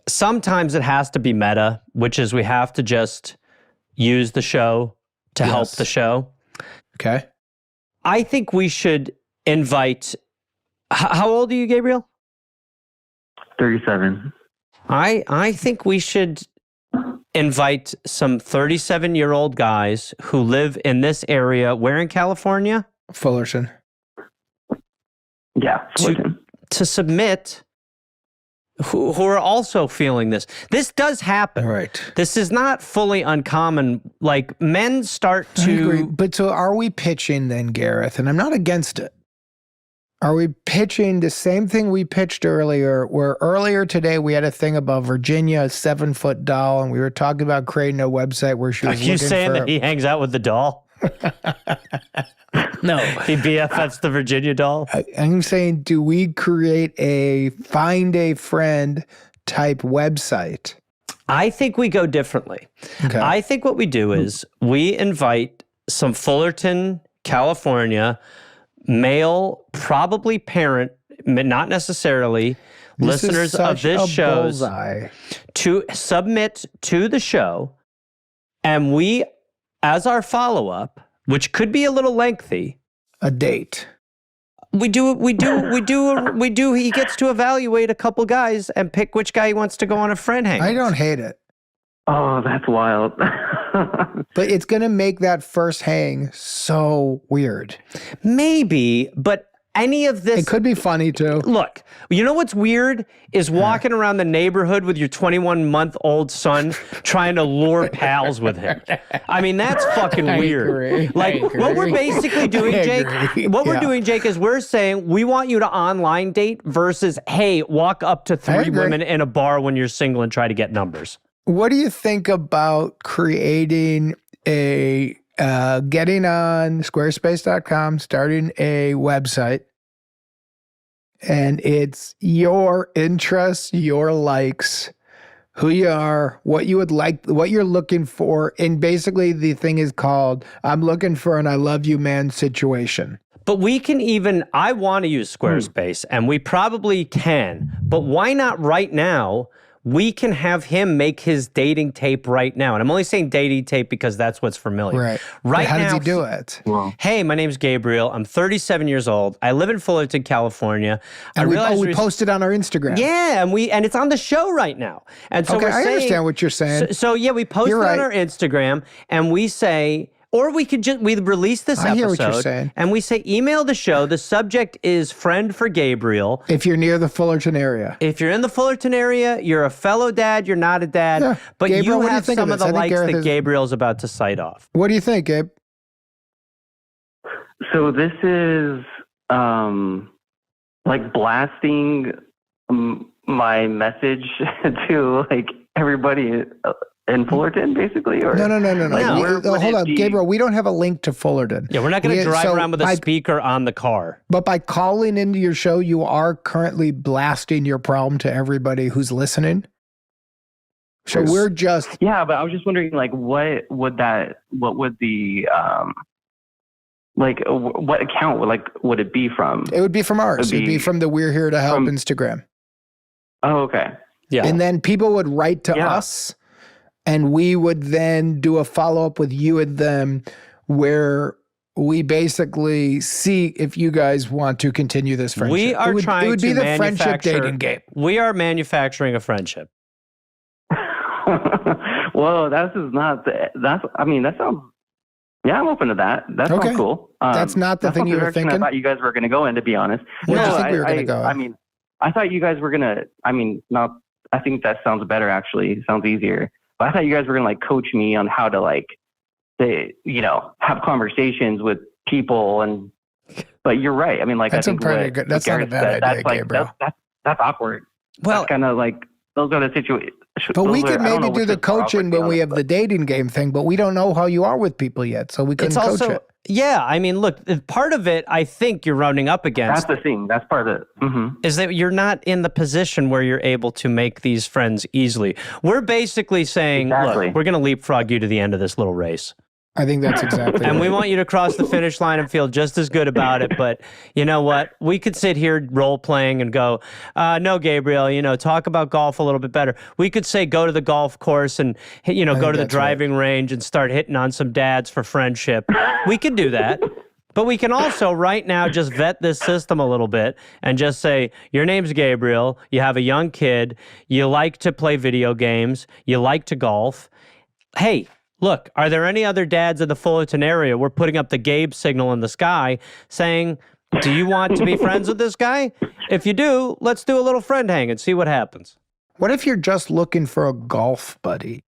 sometimes it has to be meta, which is we have to just use the show to help the show. Okay. I think we should invite. How old are you, Gabriel? 37. I think we should invite some 37-year-old guys who live in this area. Where in California? Fullerton. Yeah. To submit. Who are also feeling this. This does happen. Right. This is not fully uncommon. Like, men start I agree. to. But so are we pitching then, Gareth? And I'm not against it. Are we pitching the same thing we pitched earlier, where earlier today we had a thing about Virginia, a 7-foot doll, and we were talking about creating a website where she was Are you looking saying for that he hangs out with the doll? No. He BFFs the Virginia doll? I'm saying, do we create a find a friend type website? I think we go differently. Okay. I think what we do is we invite some Fullerton, California, male, probably parent, not necessarily, listeners of this show to submit to the show. And we, as our follow-up, which could be a little lengthy, a date. he gets to evaluate a couple guys and pick which guy he wants to go on a friend hang. I don't hate it. Oh, that's wild. But it's going to make that first hang so weird. Maybe, but any of this... It could be funny too. Look, you know what's weird is walking around the neighborhood with your 21-month-old son trying to lure pals with him. I mean, that's fucking weird. Agree. Like, what we're basically doing, Jake, is we're saying we want you to online date versus, hey, walk up to 3 women in a bar when you're single and try to get numbers. What do you think about creating a, getting on squarespace.com, starting a website, and it's your interests, your likes, who you are, what you would like, what you're looking for. And basically the thing is called, I'm looking for an I love you man situation. But we can even, I want to use Squarespace, and we probably can, but why not right now? We can have him make his dating tape right now. And I'm only saying dating tape because that's what's familiar. Right. Right How now, does he do it? Wow. Hey, my name's Gabriel. I'm 37 years old. I live in Fullerton, California. And we posted on our Instagram. Yeah, and it's on the show right now. And so okay, we're saying, I understand what you're saying. So yeah, we post it on our Instagram, and we say, or we could just, we release this episode. I hear what you're saying. And we say, email the show. The subject is friend for Gabriel. If you're near the Fullerton area. If you're in the Fullerton area, you're a fellow dad, you're not a dad, Yeah. but Gabriel, you what do you have think some of of this? the I think likes Gareth that is- Gabriel's about to cite off. What do you think, Gabe? So this is like blasting my message to like everybody in Fullerton, basically? Or No. Like, Hold on, Gabriel. We don't have a link to Fullerton. Yeah, we're not going to drive around with a speaker on the car. But by calling into your show, you are currently blasting your problem to everybody who's listening. So we're just Yeah, but I was just wondering, like, what would the like what account would it be from? it would be from ours. It'd be from the We're Here to Help Instagram. Oh, okay. Yeah. And then people would write to us, and we would then do a follow-up with you and them where we basically see if you guys want to continue this friendship. We are trying It would to be the friendship manufacture- dating game. We are manufacturing a friendship. Whoa, that sounds, yeah, I'm open to that. That Okay. sounds cool. That's not the that thing sounds you were direction thinking? I thought you guys were going to go in, to be honest. Where do you think we were going to go? I thought you guys were going to, I think that sounds better, actually. It sounds easier. But I thought you guys were going to like coach me on how to like, have conversations with people. But you're right. I mean, like, That's I think good. That's not a bad idea, Gabriel. That's awkward. Well, That's kind of like, those are the situations. But we could maybe do the coaching when we have the dating game thing, but we don't know how you are with people yet, so we couldn't coach it. Yeah, I mean, look, part of it, I think you're running up against That's the thing. That's part of it. is that you're not in the position where you're able to make these friends easily. We're basically saying, Exactly. look, we're going to leapfrog you to the end of this little race. I think that's exactly And right. we want you to cross the finish line and feel just as good about it. But you know what? We could sit here role playing and go, no, Gabriel, talk about golf a little bit better. We could say go to the golf course and, go to the that's right. driving range and start hitting on some dads for friendship. We could do that. But we can also right now just vet this system a little bit and just say, your name's Gabriel, you have a young kid, you like to play video games, you like to golf. Hey, look, are there any other dads in the Fullerton area? We're putting up the Gabe signal in the sky saying, do you want to be friends with this guy? If you do, let's do a little friend hang and see what happens. What if you're just looking for a golf buddy?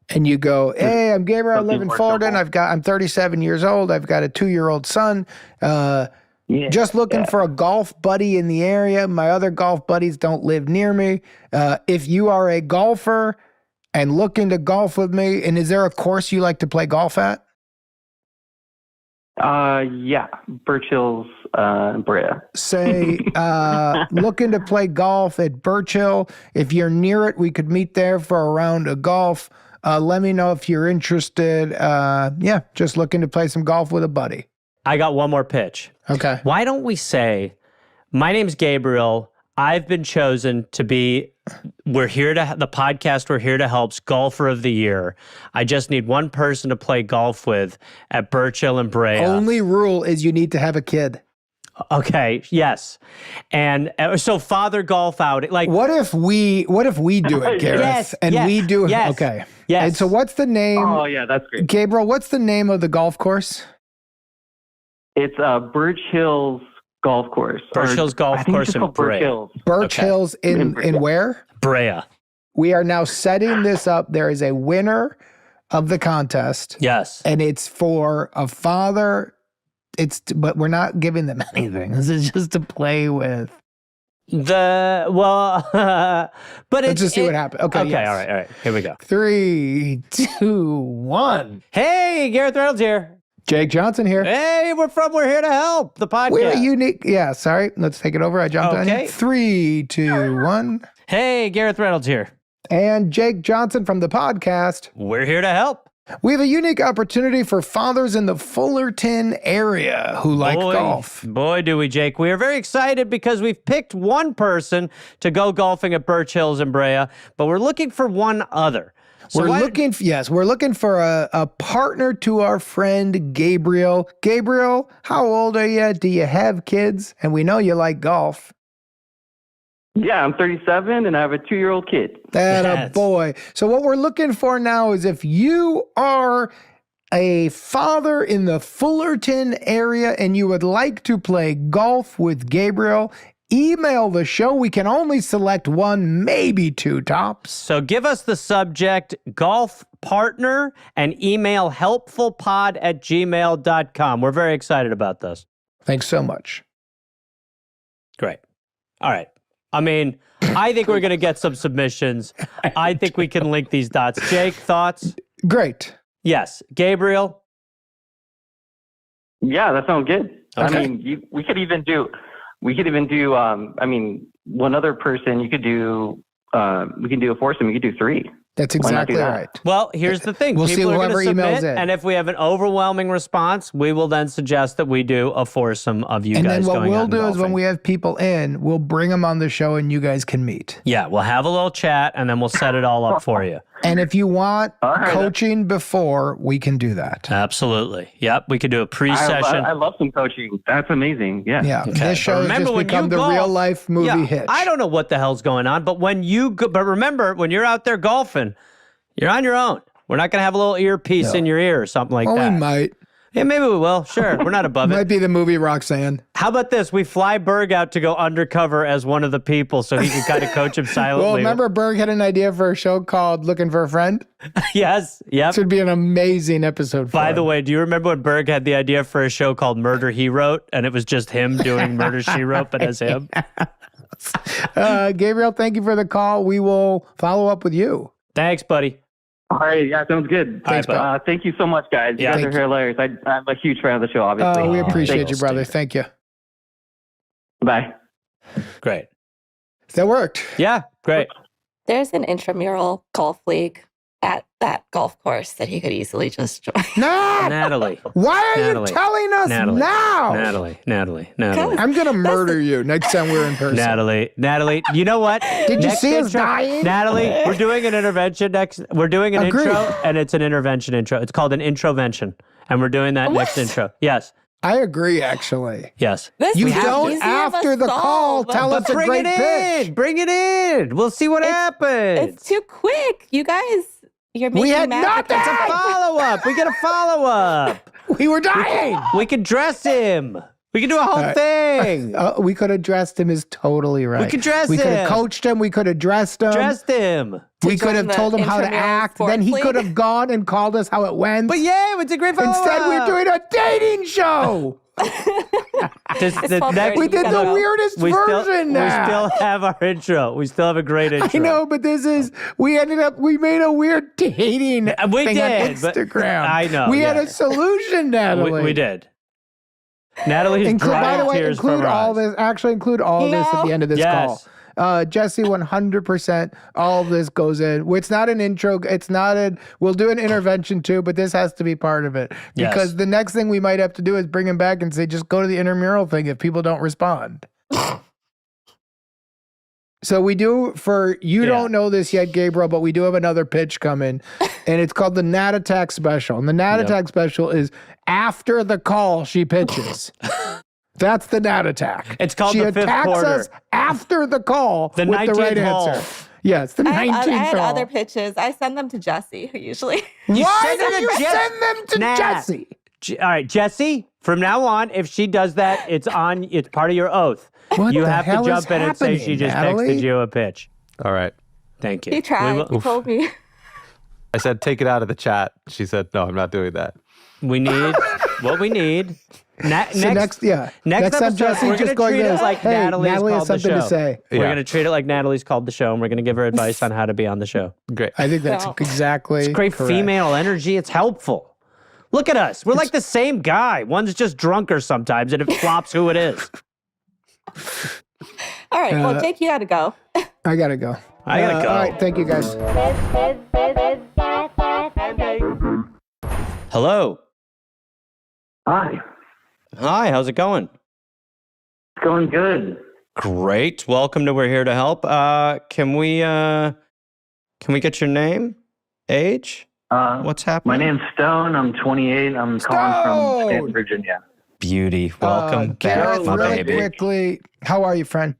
And you go, hey, I'm Gabriel, I live in Something more Fullerton. simple. I'm 37 years old. I've got a 2-year-old son. Just looking for a golf buddy in the area. My other golf buddies don't live near me. If you are a golfer and looking to golf with me, and is there a course you like to play golf at? Yeah, Birch Hills, Brea. Say, looking to play golf at Birch Hill. If you're near it, we could meet there for a round of golf. Let me know if you're interested. Just looking to play some golf with a buddy. I got one more pitch. Okay. Why don't we say, my name's Gabriel. I've been chosen to be, the podcast We're Here to Help's Golfer of the Year. I just need one person to play golf with at Birch Hill and Brea. Only rule is you need to have a kid. Okay, yes. And so father golf outing. Like, What if we do it, Gareth? Yes, and yes, we do yes, okay. yes. And so what's the name? Oh, yeah, that's great. Gabriel, what's the name of the golf course? It's Birch Hills Golf Course. Birch Hills Golf I think Course it's in called Birch Brea. Hills. Birch Okay. Hills in Brea. where? Brea. We are now setting this up. There is a winner of the contest. Yes. And it's for a father. But we're not giving them anything. This is just to play with. But Let's just see what happens. Okay. Okay, yes. all right. Here we go. 3, 2, 1. Hey, Gareth Reynolds here. Jake Johnson here. Hey, We're Here to Help, the podcast. We're unique. Yeah, sorry. Let's take it over. I jumped on Okay. you. 3, 2, 1. Hey, Gareth Reynolds here. And Jake Johnson from the podcast. We're here to help. We have a unique opportunity for fathers in the Fullerton area who like golf. Boy, do we, Jake. We are very excited because we've picked one person to go golfing at Birch Hills and Brea, but we're looking for one other. So We're looking for a partner to our friend Gabriel. Gabriel, how old are you? Do you have kids? And we know you like golf. Yeah, I'm 37 and I have a 2-year-old kid. That a Yes. boy. So what we're looking for now is if you are a father in the Fullerton area and you would like to play golf with Gabriel, email the show. We can only select one, maybe 2 tops. So give us the subject, golf partner, and email helpfulpod@gmail.com. We're very excited about this. Thanks so much. Great. All right. I mean, I think we're going to get some submissions. I think we can link these dots. Jake, thoughts? Great. Yes. Gabriel? Yeah, that sounds good. Okay. I mean, we could even do, one other person, you could do, we can do a foursome, you could do 3. That's Why not do exactly that? right. Well, here's the thing. We'll see People are whoever gonna emails submit, in. and if we have an overwhelming response, we will then suggest that we do a foursome of you And guys then what going we'll out do and is when golfing. we have people in, we'll bring them on the show and you guys can meet. Yeah, we'll have a little chat, and then we'll set it all up for you. And if you want All right. coaching before, we can do that. Absolutely. Yep, we could do a pre-session. I love some coaching. That's amazing. Yeah. Yeah. Okay. This show has Remember, just when become you the golf- real life movie Yeah, Hitch. I don't know what the hell's going on, but but remember, when you're out there golfing, you're on your own. We're not going to have a little earpiece in your ear or something like Well, that. we might. Yeah, maybe we will. Sure. We're not above Might it. be the movie Roxanne. How about this? We fly Berg out to go undercover as one of the people so he can kind of coach him silently. Well, remember Berg had an idea for a show called Looking for a Friend? Yes. Yep. This would be an amazing episode for By the him. way, do you remember when Berg had the idea for a show called Murder He Wrote? And it was just him doing Murder She Wrote, but as him? Gabriel, thank you for the call. We will follow up with you. Thanks, buddy. All right, yeah, sounds good. All right, bud. Thank you so much, guys. You Yeah. guys are hilarious. I'm a huge fan of the show, obviously. Oh, we appreciate thanks, you, brother. Steve. Thank you. Bye. Great. That worked. Yeah, great. There's an intramural golf league at that golf course that he could easily just join. No! Natalie. Why are Natalie. you telling us Natalie. now? Natalie. I'm going to murder you next time we're in person. Natalie, you know what? Did you Next see us intro- dying? Natalie, we're doing an intervention next. We're doing an Agreed. intro, and it's an intervention intro. It's called an introvention, and we're doing that next intro. Yes. I agree, actually. Yes. This You is don't, easy of a after the call, solve. tell us a Bring great it pitch. in. Bring it in. We'll see what happens. It's too quick. You guys, you're making We had magic nothing. happen. Follow up. We get a follow up. We were dying. We can dress him. We can do a whole right. thing. We could have dressed him is totally right. We could dress We could have him. could have we could have dressed him. Dressed him. We To could have join the told him how to intramural act. sports Then he league. could have gone and called us how it went. But yeah, it's a great follow up. Instead, we're doing a dating show. This, It's the 12:30. next, We You did gotta the go. weirdest version now. We still have our intro. We still have a great intro. I know, but we made a weird dating We thing did, on but- Instagram. I know, We had yeah. a solution, Natalie. We did. Natalie's By the way, tears from include her all eyes. this. Actually, include all this at the end of this Yes. call. Jesse, 100%. All of this goes in. It's not an intro. It's not a. We'll do an intervention too, but this has to be part of it Yes. because the next thing we might have to do is bring him back and say, just go to the intramural thing if people don't respond. So we do for you Yeah. don't know this yet, Gabriel, but we do have another pitch coming, and it's called the Nat Attack Special. And the Nat Attack Special is after the call she pitches. That's the Nat Attack. It's called she the fifth attacks quarter. us after the call The with the right 19th hole. answer. Yes, the I 19th had hole. other pitches. I send them to Jesse usually. Why send them do to you Jess- send them to Nat. Jesse? All right, Jesse, from now on, if she does that, it's part of your oath. What You the have to hell is jump in and say happening, she just Natalie? texted you a pitch. All right. Thank you. He tried. We, He will- told me. I said, take it out of the chat. She said, no, I'm not doing that. we need what we need. So next next time, episode, Jesse, we're just gonna going treat it this. like Hey, Natalie has Natalie has called the something to show. say. We're Yeah. going to treat it like Natalie's called the show, and we're going to give her advice on how to be on the show. Great. I think that's No. exactly It's great correct. female energy. It's helpful. Look at us. We're like the same guy. One's just drunker sometimes, and it flops who it is. All right. Well, Jake, you got to go. I gotta go. I gotta go. All right, thank you guys. Hello. Hi. Hi, how's it going? It's going good. Great. Welcome to We're Here to Help. Can we get your name? Age? What's happening? My name's Stone. I'm 28. I'm calling Stone! from Stanton, Virginia. Beauty. Welcome back, Gareth, my really baby. quickly, how are you, friend?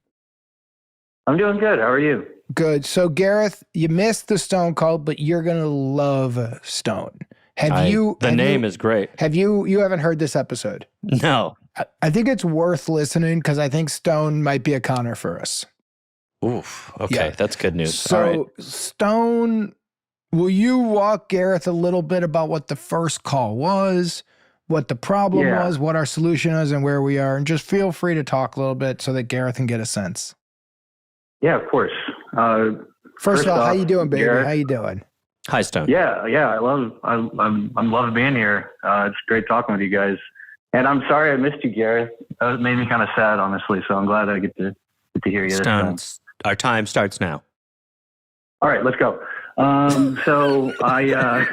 I'm doing good. How are you? Good. So, Gareth, you missed the Stone call, but you're gonna love Stone. The name is great. Have you haven't heard this episode? No. I think it's worth listening because I think Stone might be a Connor for us. Oof. Okay, Yeah. that's good news. So, All right. Stone, will you walk Gareth a little bit about what the first call was, what the problem Yeah. was, what our solution is, and where we are? And just feel free to talk a little bit so that Gareth can get a sense. Yeah, of course. First of all, how off, you doing, baby? Gareth. How you doing? Hi, Stone. Yeah. I'm loving being here. It's great talking with you guys. And I'm sorry I missed you, Gareth. That made me kind of sad, honestly. So I'm glad I get to hear you. this time. Stone, our time starts now. All right, let's go. So I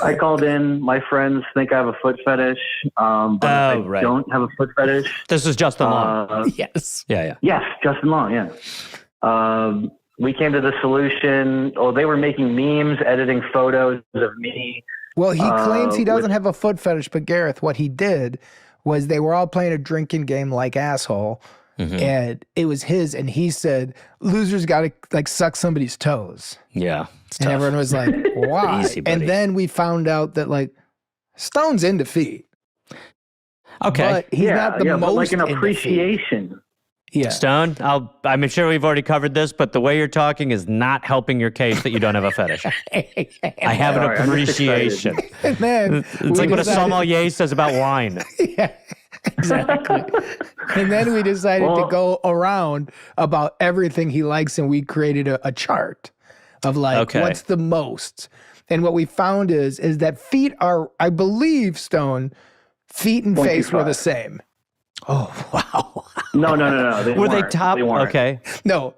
I called in. My friends think I have a foot fetish, but I right. don't have a foot fetish. This is Justin Long. Yes. Yeah. Yes, Justin Long. Yeah. We came to the solution. Oh, they were making memes, editing photos of me. Well, he claims he with- doesn't have a foot fetish, but Gareth, what he did was they were all playing a drinking game like asshole, Mhm. and it was his, and he said, losers got to like suck somebody's toes. Yeah. It's And tough. everyone was like, why? Easy, buddy. And then we found out that like Stone's into feet, Okay. but he's not the but most like an into feet. appreciation. Yeah. Stone, I'm sure we've already covered this, but the way you're talking is not helping your case that you don't have a fetish. I have an Sorry, I'm just appreciation. And then It's like what a sommelier says about wine. Yeah, exactly. And then we decided to Well- go around about everything he likes, and we created a chart. of like, Okay. what's the most? And what we found is that feet are, I believe, Stone, feet and face were the 0.25. same. Oh, wow. No. They Were they weren't. top? They weren't. Okay. No.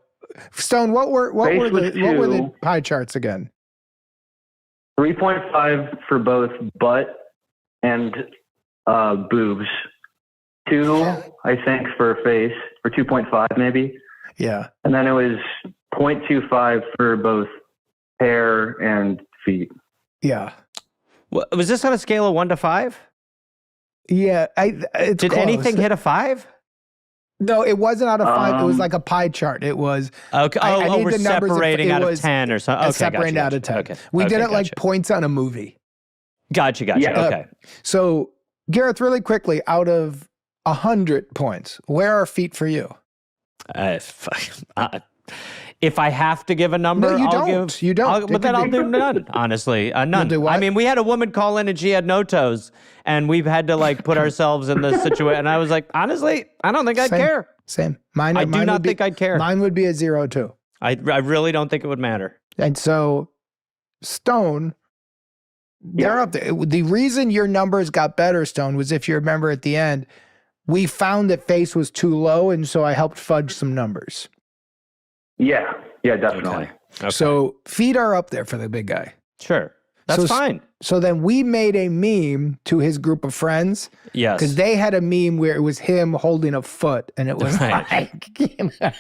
Stone, what were Face was the 2. pie charts again? 3.5 for both butt and boobs. 2, I think, for face, for 2.5 maybe. Yeah. And then it was 0.25 for both hair and feet. Yeah. Was this on a scale of 1 to 5? Yeah. It's Did close. anything hit a 5? No, it wasn't out of 5. It was Um, like a pie chart. It was Okay. I need We're the numbers separating it out of was 10 or something. Okay, separating gotcha, out of 10. Okay. We did Okay, it like gotcha. points on a movie. Gotcha. Yeah. Okay. So, Gareth, really quickly, out of 100 points, where are feet for you? If I have to give a number, No, you I'll don't. give. You don't. But then I'll do none. Honestly, none. do what? I mean, we had a woman call in and she had no toes, and we've had to like put ourselves in this situation. And I was like, honestly, I don't think I'd Same. care. Same. Mine. I do mine not would be- think I'd care. Mine would be a 0 too. I really don't think it would matter. And so, Stone, they're up there. The reason your numbers got better, Stone, was if you remember at the end, we found that face was too low, and so I helped fudge some numbers. Yeah, definitely. Okay. So feet are up there for the big guy. Sure, that's So- fine. So then we made a meme to his group of friends Yes. because they had a meme where it was him holding a foot, and it was Right. like, you know,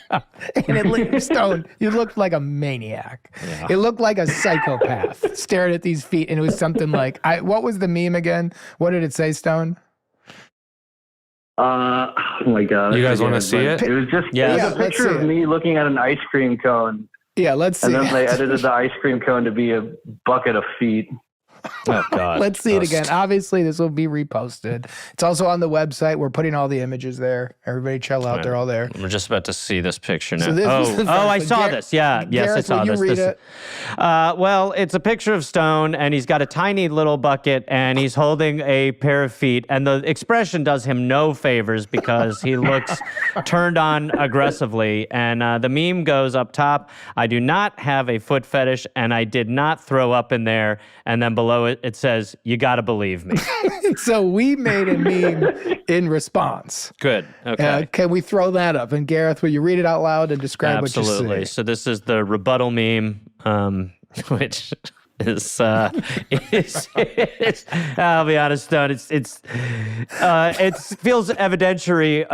and it looked Stone. You looked like a maniac. Yeah. It looked like a psychopath staring at these feet, and it was something like, what was the meme again? What did it say, Stone? Oh my God. You guys wanna Again, see but it? It was just Yeah. it was Yeah, a let's picture see of it. me looking at an ice cream cone, Yeah, let's see. and then they it. edited the ice cream cone to be a bucket of feet. Oh God. Let's see it again. Obviously, this will be reposted. It's also on the website. We're putting all the images there. Everybody chill out. They're all there. We're just about to see this picture now. So this was the first I one. saw this. Yeah, yes, I Gareth, saw will you this. read This- it? Well, it's a picture of Stone, and he's got a tiny little bucket, and he's holding a pair of feet, and the expression does him no favors because he looks turned on aggressively. And the meme goes up top: "I do not have a foot fetish, and I did not throw up in there." And then below it, it says, "You gotta believe me." So we made a meme in response. Good. Okay. Can we throw that up? And Gareth, will you read it out loud and describe what Absolutely. you see? So this is the rebuttal meme, which is I'll be honest, Stone. It feels evidentiary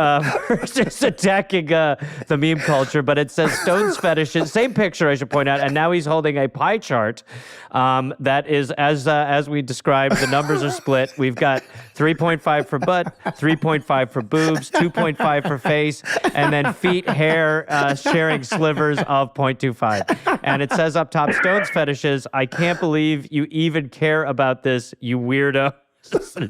for just attacking the meme culture, but it says Stone's fetishes. Same picture, I should point out, and now he's holding a pie chart that is as we described. The numbers are split. We've got 3.5 for butt, 3.5 for boobs, 2.5 for face, and then feet, hair sharing slivers of 0.25. And it says up top, Stone's fetishes. I can't believe you even care about this, you weirdo.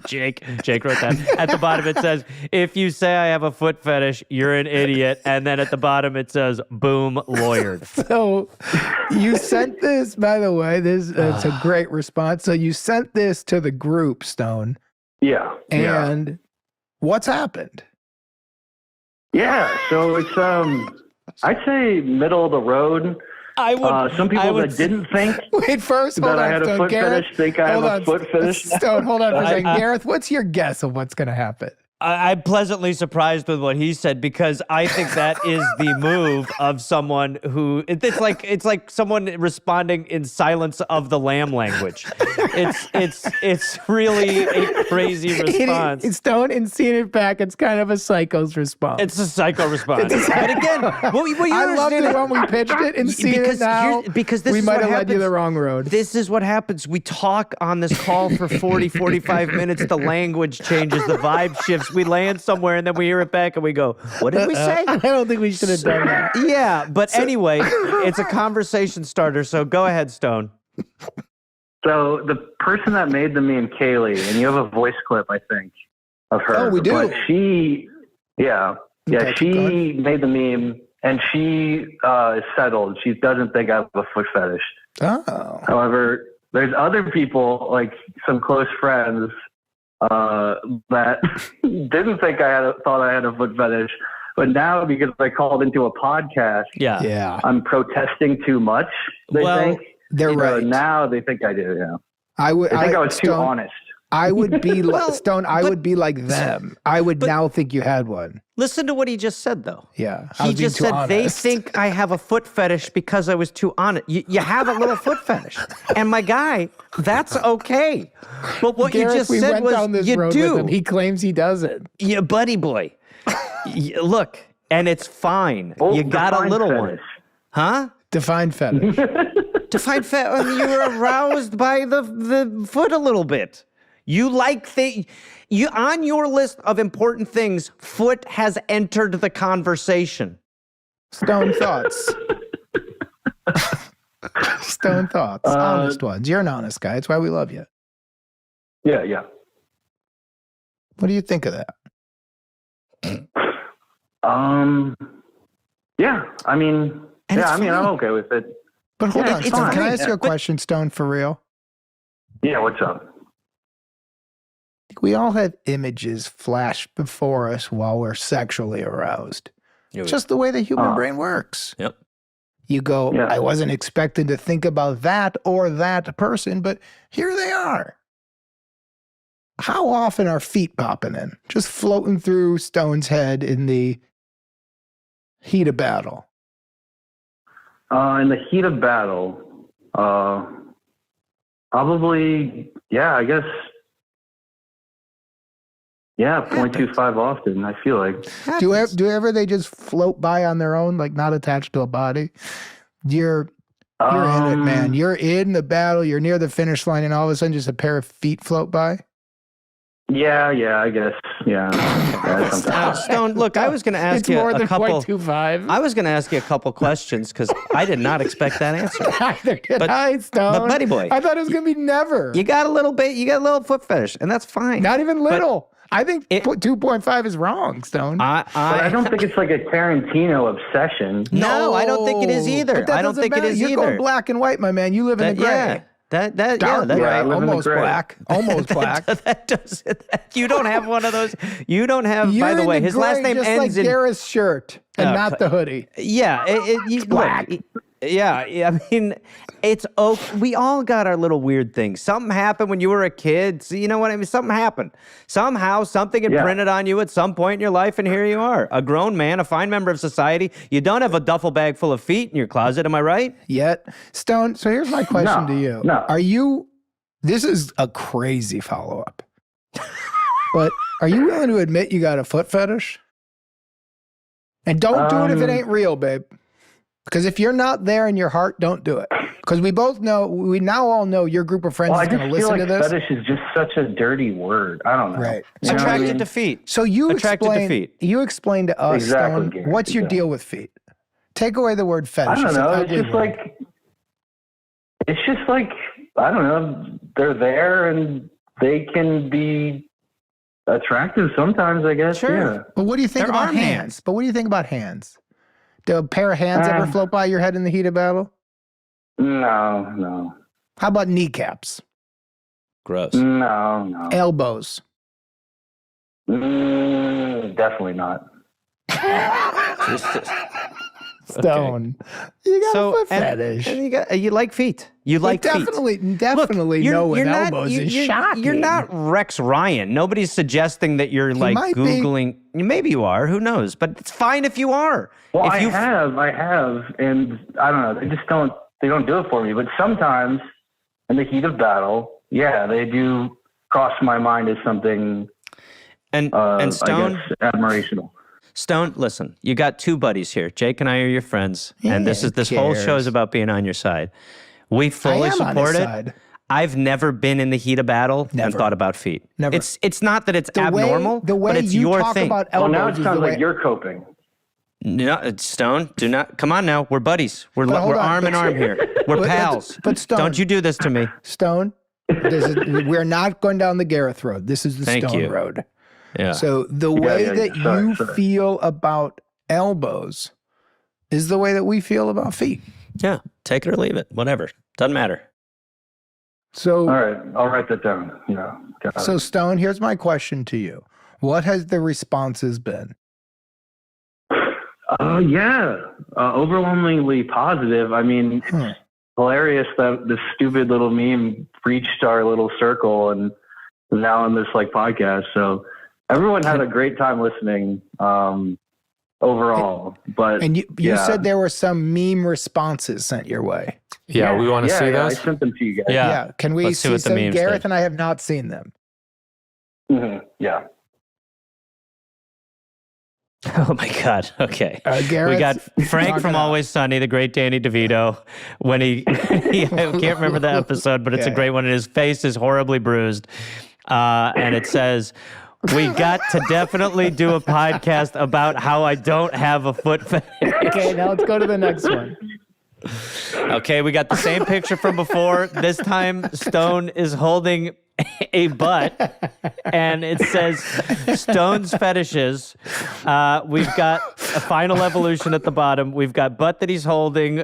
Jake wrote that. At the bottom it says, if you say I have a foot fetish, you're an idiot. And then at the bottom it says, boom, lawyered. So you sent this, by the way, it's a great response. So you sent this to the group, Stone. Yeah. And what's happened? Yeah. So it's I'd say middle of the road. I would. Some people that didn't think Wait, first, hold that I on, had a Stone. foot Gareth, fetish think I have hold a on, foot fetish. Stone, hold on for a second. I- Gareth, what's your guess of what's going to happen? I'm pleasantly surprised with what he said because I think that is the move of someone who it's like someone responding in Silence of the Lamb language. It's really a crazy response. It's Stone and seeing it back. It's kind of a psycho's response. It's a psycho response. But again, what you I loved it understand- when we pitched it and seeing it because now. because this we is might what have led you happens. the wrong road. This is what happens. We talk on this call for 45 minutes. The language changes. The vibe shifts. We land somewhere and then we hear it back and we go, what did we say? I don't think we should have done that. Yeah, but anyway, it's a conversation starter. So go ahead, Stone. So the person that made the meme, Kaylee, and you have a voice clip, I think, of her. Oh, we do? But she Okay, keep going. made the meme, and she is settled. She doesn't think I have a foot fetish. Oh. However, there's other people, like some close friends, that didn't think thought I had a foot fetish, But now, because I called into a podcast, Yeah. I'm protesting too much, they think. They're So right. now they think I do, yeah. I They think I was too honest. I would be Well, Stone. I but- would be like them. I would now think you had one. Listen to what he just said, though. Yeah. I He was being just too said they honest. think I have a foot fetish because I was too honest. You have a little foot fetish, and my guy, that's okay. But what Gareth, you just we said went was down this you road do. with him. He claims he doesn't. Yeah, buddy boy. Look, and it's fine. Oh, you got a define little fetish. one, huh? Define fetish. Define fetish. You were aroused by the foot a little bit. You like you on your list of important things. Foot has entered the conversation. Stone thoughts. Stone thoughts. Honest ones. You're an honest guy. That's why we love you. Yeah. What do you think of that? Yeah, I mean, And it's I'm funny. okay with it. But hold Yeah, on, it's Stone. Can I fine. ask you a question, Stone, for real? Yeah, what's up? We all have images flash before us while we're sexually aroused. Just the way the human brain works. Yep. You go, Yeah. I wasn't expecting to think about that or that person, but here they are. How often are feet popping in? Just floating through Stone's head in the heat of battle. In the heat of battle, probably, I guess, 0.25 often, I feel like. Do ever they just float by on their own, like not attached to a body? You're in it, man. You're in the battle. You're near the finish line, and all of a sudden, just a pair of feet float by. Yeah, I guess. Yeah. Sometimes. Stone, look, I was going to ask It's you more a than couple. 0.25. I was going to ask you a couple questions because I did not expect that answer. Neither did But- I, Stone. but buddy boy, I thought it was gonna be never. You got a little foot fetish, and that's fine. Not even little. I think it- 2.5 is wrong, Stone. But I don't think it's like a Tarantino obsession. No, I don't think it is either. But that I don't doesn't think it matter. is You're either. going black and white, my man. You live in the gray. Yeah. Dark that's Yeah, I gray, live in the almost gray. black. Almost black. that does you don't have one of those. You don't have. You're By the in way, his last gray name just ends like in. Gareth's shirt and Oh, not the hoodie. Yeah, black. Look, yeah. I mean, it's okay. We all got our little weird things. Something happened when you were a kid. So you know what I mean? Something happened. Somehow, something imprinted on you at some point in your life, and here you are, a grown man, a fine member of society. You don't have a duffel bag full of feet in your closet. Am I right? Yet, Stone. So here's my question to you. No. Are you? This is a crazy follow up. But are you willing to admit you got a foot fetish? And don't do it if it ain't real, babe. Because if you're not there in your heart, don't do it. Because we now all know your group of friends Well, I is going just to feel listen like to this. fetish is just such a dirty word. I don't know. Right. You know what I Attracted mean? to feet. So you Attracted to explain. feet. You explain to us, Exactly, Stone. Gareth, What's your exactly. deal with feet? Take away the word fetish. I don't It's an know. It's ugly just word. like, I don't know. They're there and they can be attractive sometimes, I guess. Sure. Yeah. But what do you think They're about arm hands? hands. But what do you think about hands? Do a pair of hands ever float by your head in the heat of battle? No. How about kneecaps? Gross. No. Elbows? Definitely not. Stone. You got a foot and fetish. you like feet. You like feet. definitely Look, know with not- elbows is you're- shocking. You're not Rex Ryan. Nobody's suggesting that you're like might be. Googling. Maybe you are. Who knows? But it's fine if you are. Well, if I have, and I don't know. They don't do it for me. But sometimes, in the heat of battle, they do cross my mind as something. And Stone, I guess, admirational. Stone, listen. You got two buddies here. Jake and I are your friends, and this Yeah, whole who show is cares? about being on your side. We I fully am on support his it. side. I've never been in the heat of battle and Never. thought about feet. Never. It's not that it's abnormal, the way but it's you your talk thing. about Well, elbows now it is the sounds way. like you're coping. No, Stone, do not. Come on now. We're buddies. We're hold on, arm in but- arm here. We're but- pals. but Stone- Don't you do this to me. Stone. We're not going down the Gareth road. This is the Thank Stone you. road. Yeah. So the way yeah. that Sorry, you sorry. feel about elbows is the way that we feel about feet. Yeah. Take it or leave it. Whatever. Doesn't matter. So, All right, I'll write that down. Yeah. got it. so Stone, here's my question to you. What has the responses been? Yeah, overwhelmingly positive. I mean, it's hilarious that this stupid little meme reached our little circle and is now on this like podcast. So everyone had a great time listening overall. But And you said there were some meme responses sent your way. Yeah, we want to see those. I sent them to you guys. Yeah. Can we Let's see see what the some? memes Gareth did. and I have not seen them. Yeah. Oh my God. Okay. Gareth, We got Frank knock from it out. Always Sunny, the great Danny DeVito. When he I can't remember the episode, but it's a Okay. great one. And his face is horribly bruised. And it says, we got to definitely do a podcast about how I don't have a foot fetish. Okay, now let's go to the next one. Okay, we got the same picture from before. This time, Stone is holding a butt, and it says Stone's fetishes. We've got a final evolution at the bottom. We've got butt that he's holding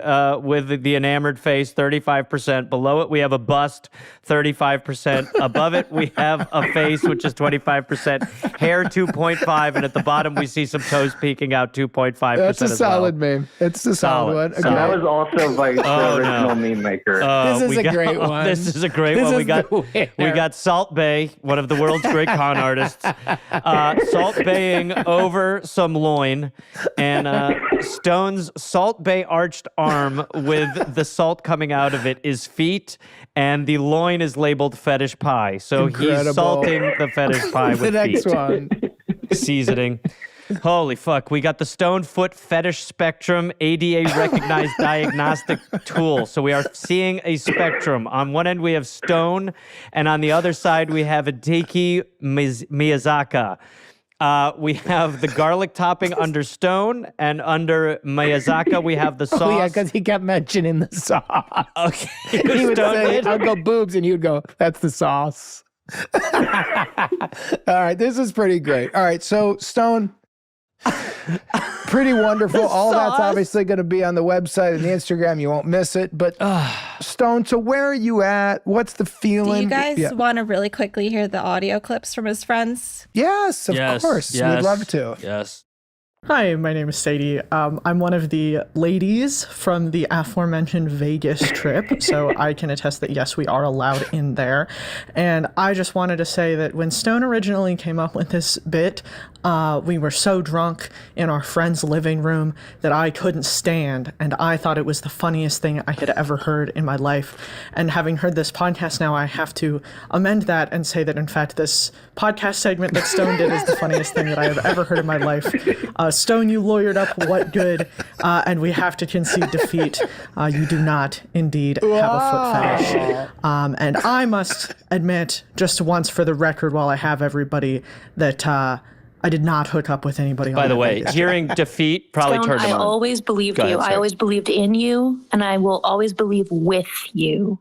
with the enamored face, 35%. Below it, we have a bust, 35%. Above it, we have a face, which is 25%. Hair, 2.5. And at the bottom, we see some toes peeking out, 2.5%. That's a as solid well. meme. It's a solid one. Okay. Solid. That was also by the Oh, original no. meme maker. This is We a great one. This is a great This one. is We got the winner. we got Salt Bay, one of the world's great con artists, Salt Baying over some loin, and Stone's Salt Bay arched arm with the salt coming out of it is feet, and the loin is labeled fetish pie. So Incredible. he's salting the fetish pie The with next feet. one. Seasoning. Holy fuck. We got the Stone Foot Fetish Spectrum ADA recognized diagnostic tool. So we are seeing a spectrum. On one end, we have Stone, and on the other side, we have Hideki Miyazaka. We have the garlic topping under Stone, and under Miyazaka, we have the sauce. Oh, yeah, because he kept mentioning the sauce. Okay. He would Stone say, did. I'll go boobs, and he would go, that's the sauce. All right, this is pretty great. All right, so Stone, pretty wonderful. All that's sauce. obviously going to be on the website and the Instagram. You won't miss it. But Stone, so where are you at? What's the Do feeling? you guys Yeah. want to really quickly hear the audio clips from his friends? Yes, of course. We'd love to. Yes. Hi, my name is Sadie. I'm one of the ladies from the aforementioned Vegas trip, so I can attest that yes, we are allowed in there. And I just wanted to say that when Stone originally came up with this bit, we were so drunk in our friend's living room that I couldn't stand, and I thought it was the funniest thing I had ever heard in my life. And having heard this podcast now, I have to amend that and say that in fact this podcast segment that Stone did is the funniest thing that I have ever heard in my life. Stone, you lawyered up what good, and we have to concede defeat. You do not indeed have a foot fetish. And I must admit, just once for the record while I have everybody, that I did not hook up with anybody. By on the that way, Vegas trip. hearing defeat probably Stone, turned him I on. always believed Go ahead, you. I sorry. always believed in you, and I will always believe with you.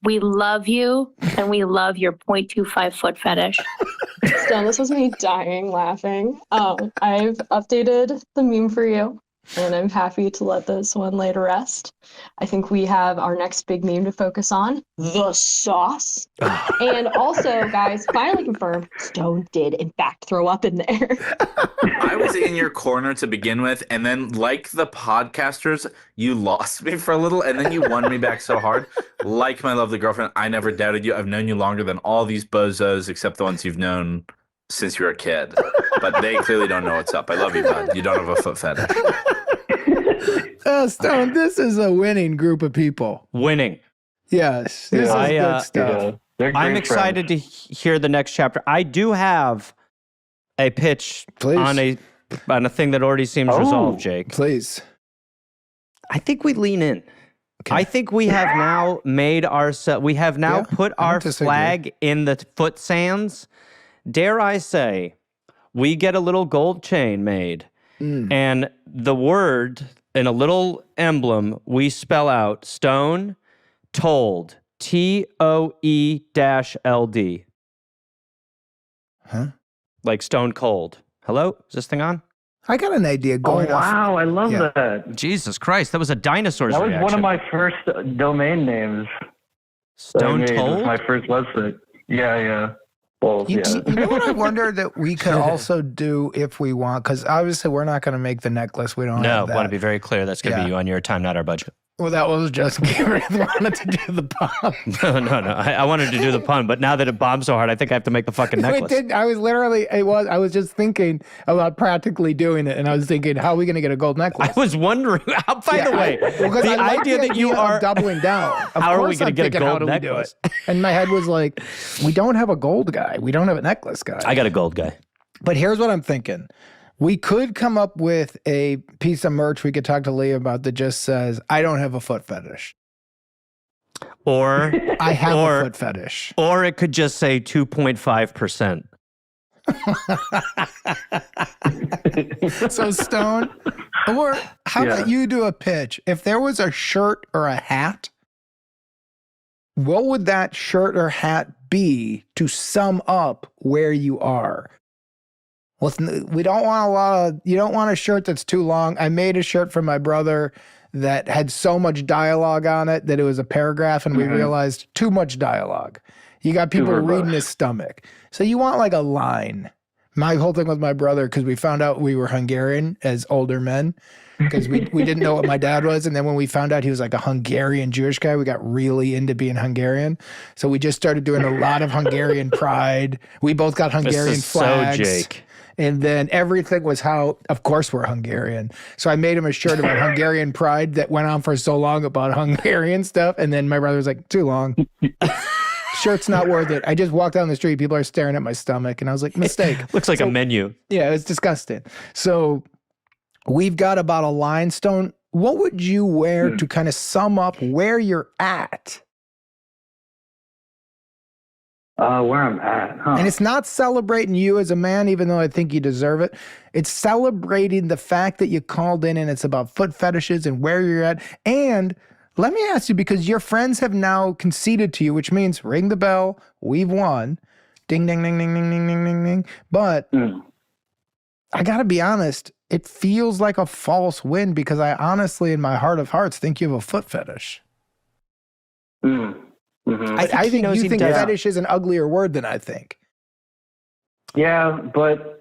We love you, and we love your 0.25 foot fetish. Stone, this was me dying laughing. I've updated the meme for you, and I'm happy to let this one lay to rest. I think we have our next big meme to focus on, the sauce. And also, guys, finally confirmed, Stone did in fact throw up in there. I was in your corner to begin with, and then, like the podcasters, you lost me for a little, and then you won me back so hard. Like my lovely girlfriend, I never doubted you. I've known you longer than all these bozos, except the ones you've known since you were a kid. But they clearly don't know what's up. I love you, bud. You don't have a foot fetish. Stone, this is a winning group of people. Winning. Yes, this is good stuff. They're great I'm excited to hear the next chapter. I do have a pitch Please. on a thing that already seems resolved, Jake. Please. I think we lean in. I think we have now made ourselves. We have now put I don't our disagree. flag in the foot sands. Dare I say, we get a little gold chain made, and the word in a little emblem we spell out Stone Told. TOE-LD. Huh? Like Stone Cold. Hello? Is this thing on? I got an idea Oh, going off. wow. I love Yeah. that. Jesus Christ, that was a dinosaur's That was reaction. one of my first domain names. that I Stone made. It was Told? my first website. Yeah. Well, You, yeah. you know what I wonder that we could also do if we want, because obviously we're not going to make the necklace. We don't No, have that. want to be very clear. That's going to Yeah. be on your time, not our budget. Well, that was just Gareth wanted to do the pun. No. I wanted to do the pun, but now that it bombed so hard, I think I have to make the fucking necklace. It did. I was just thinking about practically doing it, and I was thinking, how are we going to get a gold necklace? I was wondering, by the way, the idea that you are doubling down. Of How are we course gonna I'm get a thinking, how gold do we do necklace? it? And my head was like, we don't have a gold guy. We don't have a necklace guy. I got a gold guy. But here's what I'm thinking. We could come up with a piece of merch we could talk to Leah about that just says, I don't have a foot fetish. Or I have a foot fetish. Or it could just say 2.5%. So Stone, or how about you do a pitch? If there was a shirt or a hat, what would that shirt or hat be to sum up where you are? Well, we don't want you don't want a shirt that's too long. I made a shirt for my brother that had so much dialogue on it that it was a paragraph, and we realized too much dialogue. You got people reading his stomach. So you want like a line. My whole thing with my brother, because we found out we were Hungarian as older men, because we didn't know what my dad was. And then when we found out he was like a Hungarian Jewish guy, we got really into being Hungarian. So we just started doing a lot of Hungarian pride. We both got Hungarian flags. So Jake. And then everything was how, of course, we're Hungarian. So I made him a shirt about Hungarian pride that went on for so long about Hungarian stuff. And then my brother was like, too long. Shirt's not worth it. I just walked down the street. People are staring at my stomach. And I was like, mistake. Looks like a menu. Yeah, it's disgusting. So we've got about a line, Stone. What would you wear to kind of sum up where you're at? Where I'm at, huh? And it's not celebrating you as a man, even though I think you deserve it. It's celebrating the fact that you called in, and it's about foot fetishes and where you're at. And let me ask you, because your friends have now conceded to you, which means ring the bell, we've won. Ding, ding, ding, ding, ding, ding, ding, ding, ding. But I got to be honest, it feels like a false win because I honestly, in my heart of hearts, think you have a foot fetish. I think you think fetish is an uglier word than I think. Yeah, but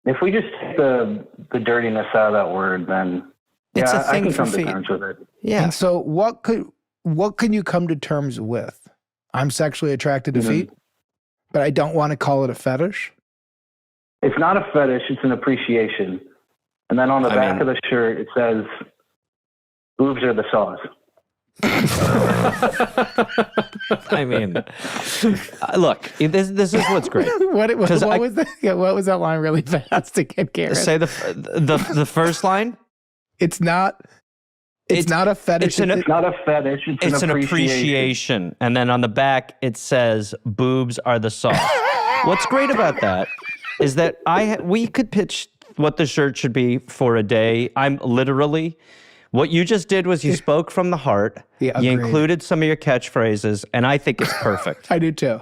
if we just take the dirtiness out of that word, then It's a I thing can for come to feet. terms with it. Yeah. And so what can you come to terms with? I'm sexually attracted to feet, but I don't want to call it a fetish. It's not a fetish, it's an appreciation. And then on the back of the shirt, it says, boobs are the sauce. I mean, look, this is what's great. What was that line really fast to get Gareth? Say the first line. It's not a fetish. It's not a fetish. It's an appreciation. And then on the back, it says, boobs are the sauce. What's great about that is that we could pitch what the shirt should be for a day. What you just did was you spoke from the heart. Yeah, you agreed. included some of your catchphrases, and I think it's perfect. I do too.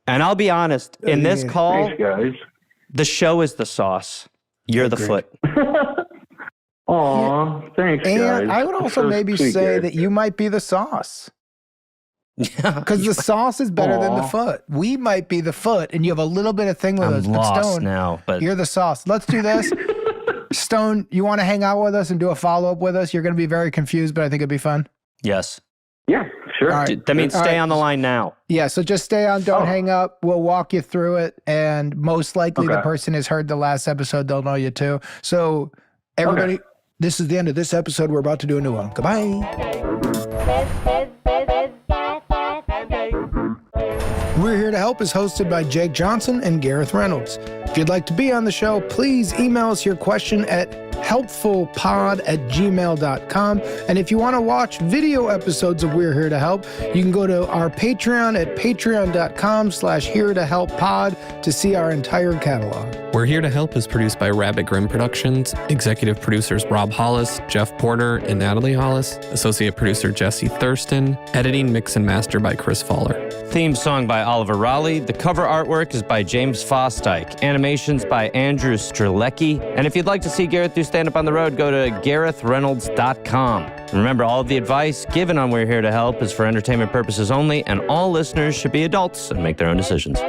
And I'll be honest, in this call, Thanks, guys. the show is the sauce. You're the foot. Aw, thanks, guys. And I would also So maybe sweet, say Gareth. that you might be the sauce. Because the sauce is better than the foot. We might be the foot, and you have a little bit of thing with us. I'm But lost Stone, now, but you're the sauce. Let's do this. Stone, you want to hang out with us and do a follow-up with us? You're going to be very confused, but I think it'd be fun. yes. Yeah, sure. All right. That means All stay right. on the line now. Yeah, so just stay on, don't hang up. We'll walk you through it, and most likely the Okay. person has heard the last episode. They'll know you too. So everybody, this is the end of this episode. We're about to do a new one. Goodbye. We're Here to Help is hosted by Jake Johnson and Gareth Reynolds. If you'd like to be on the show, please email us your question at helpfulpod@gmail.com. And if you want to watch video episodes of We're Here to Help, you can go to our Patreon at patreon.com/heretohelppod to see our entire catalog. We're Here to Help is produced by Rabbit Grimm Productions, executive producers Rob Hollis, Jeff Porter, and Natalie Hollis, associate producer Jesse Thurston, editing, mix, and master by Chris Fowler. Theme song by Oliver Raleigh. The cover artwork is by James Fosdyke. Animations by Andrew Strelecki. And if you'd like to see Gareth do stand-up on the road, go to GarethReynolds.com. Remember, all of the advice given on We're Here to Help is for entertainment purposes only, and all listeners should be adults and make their own decisions.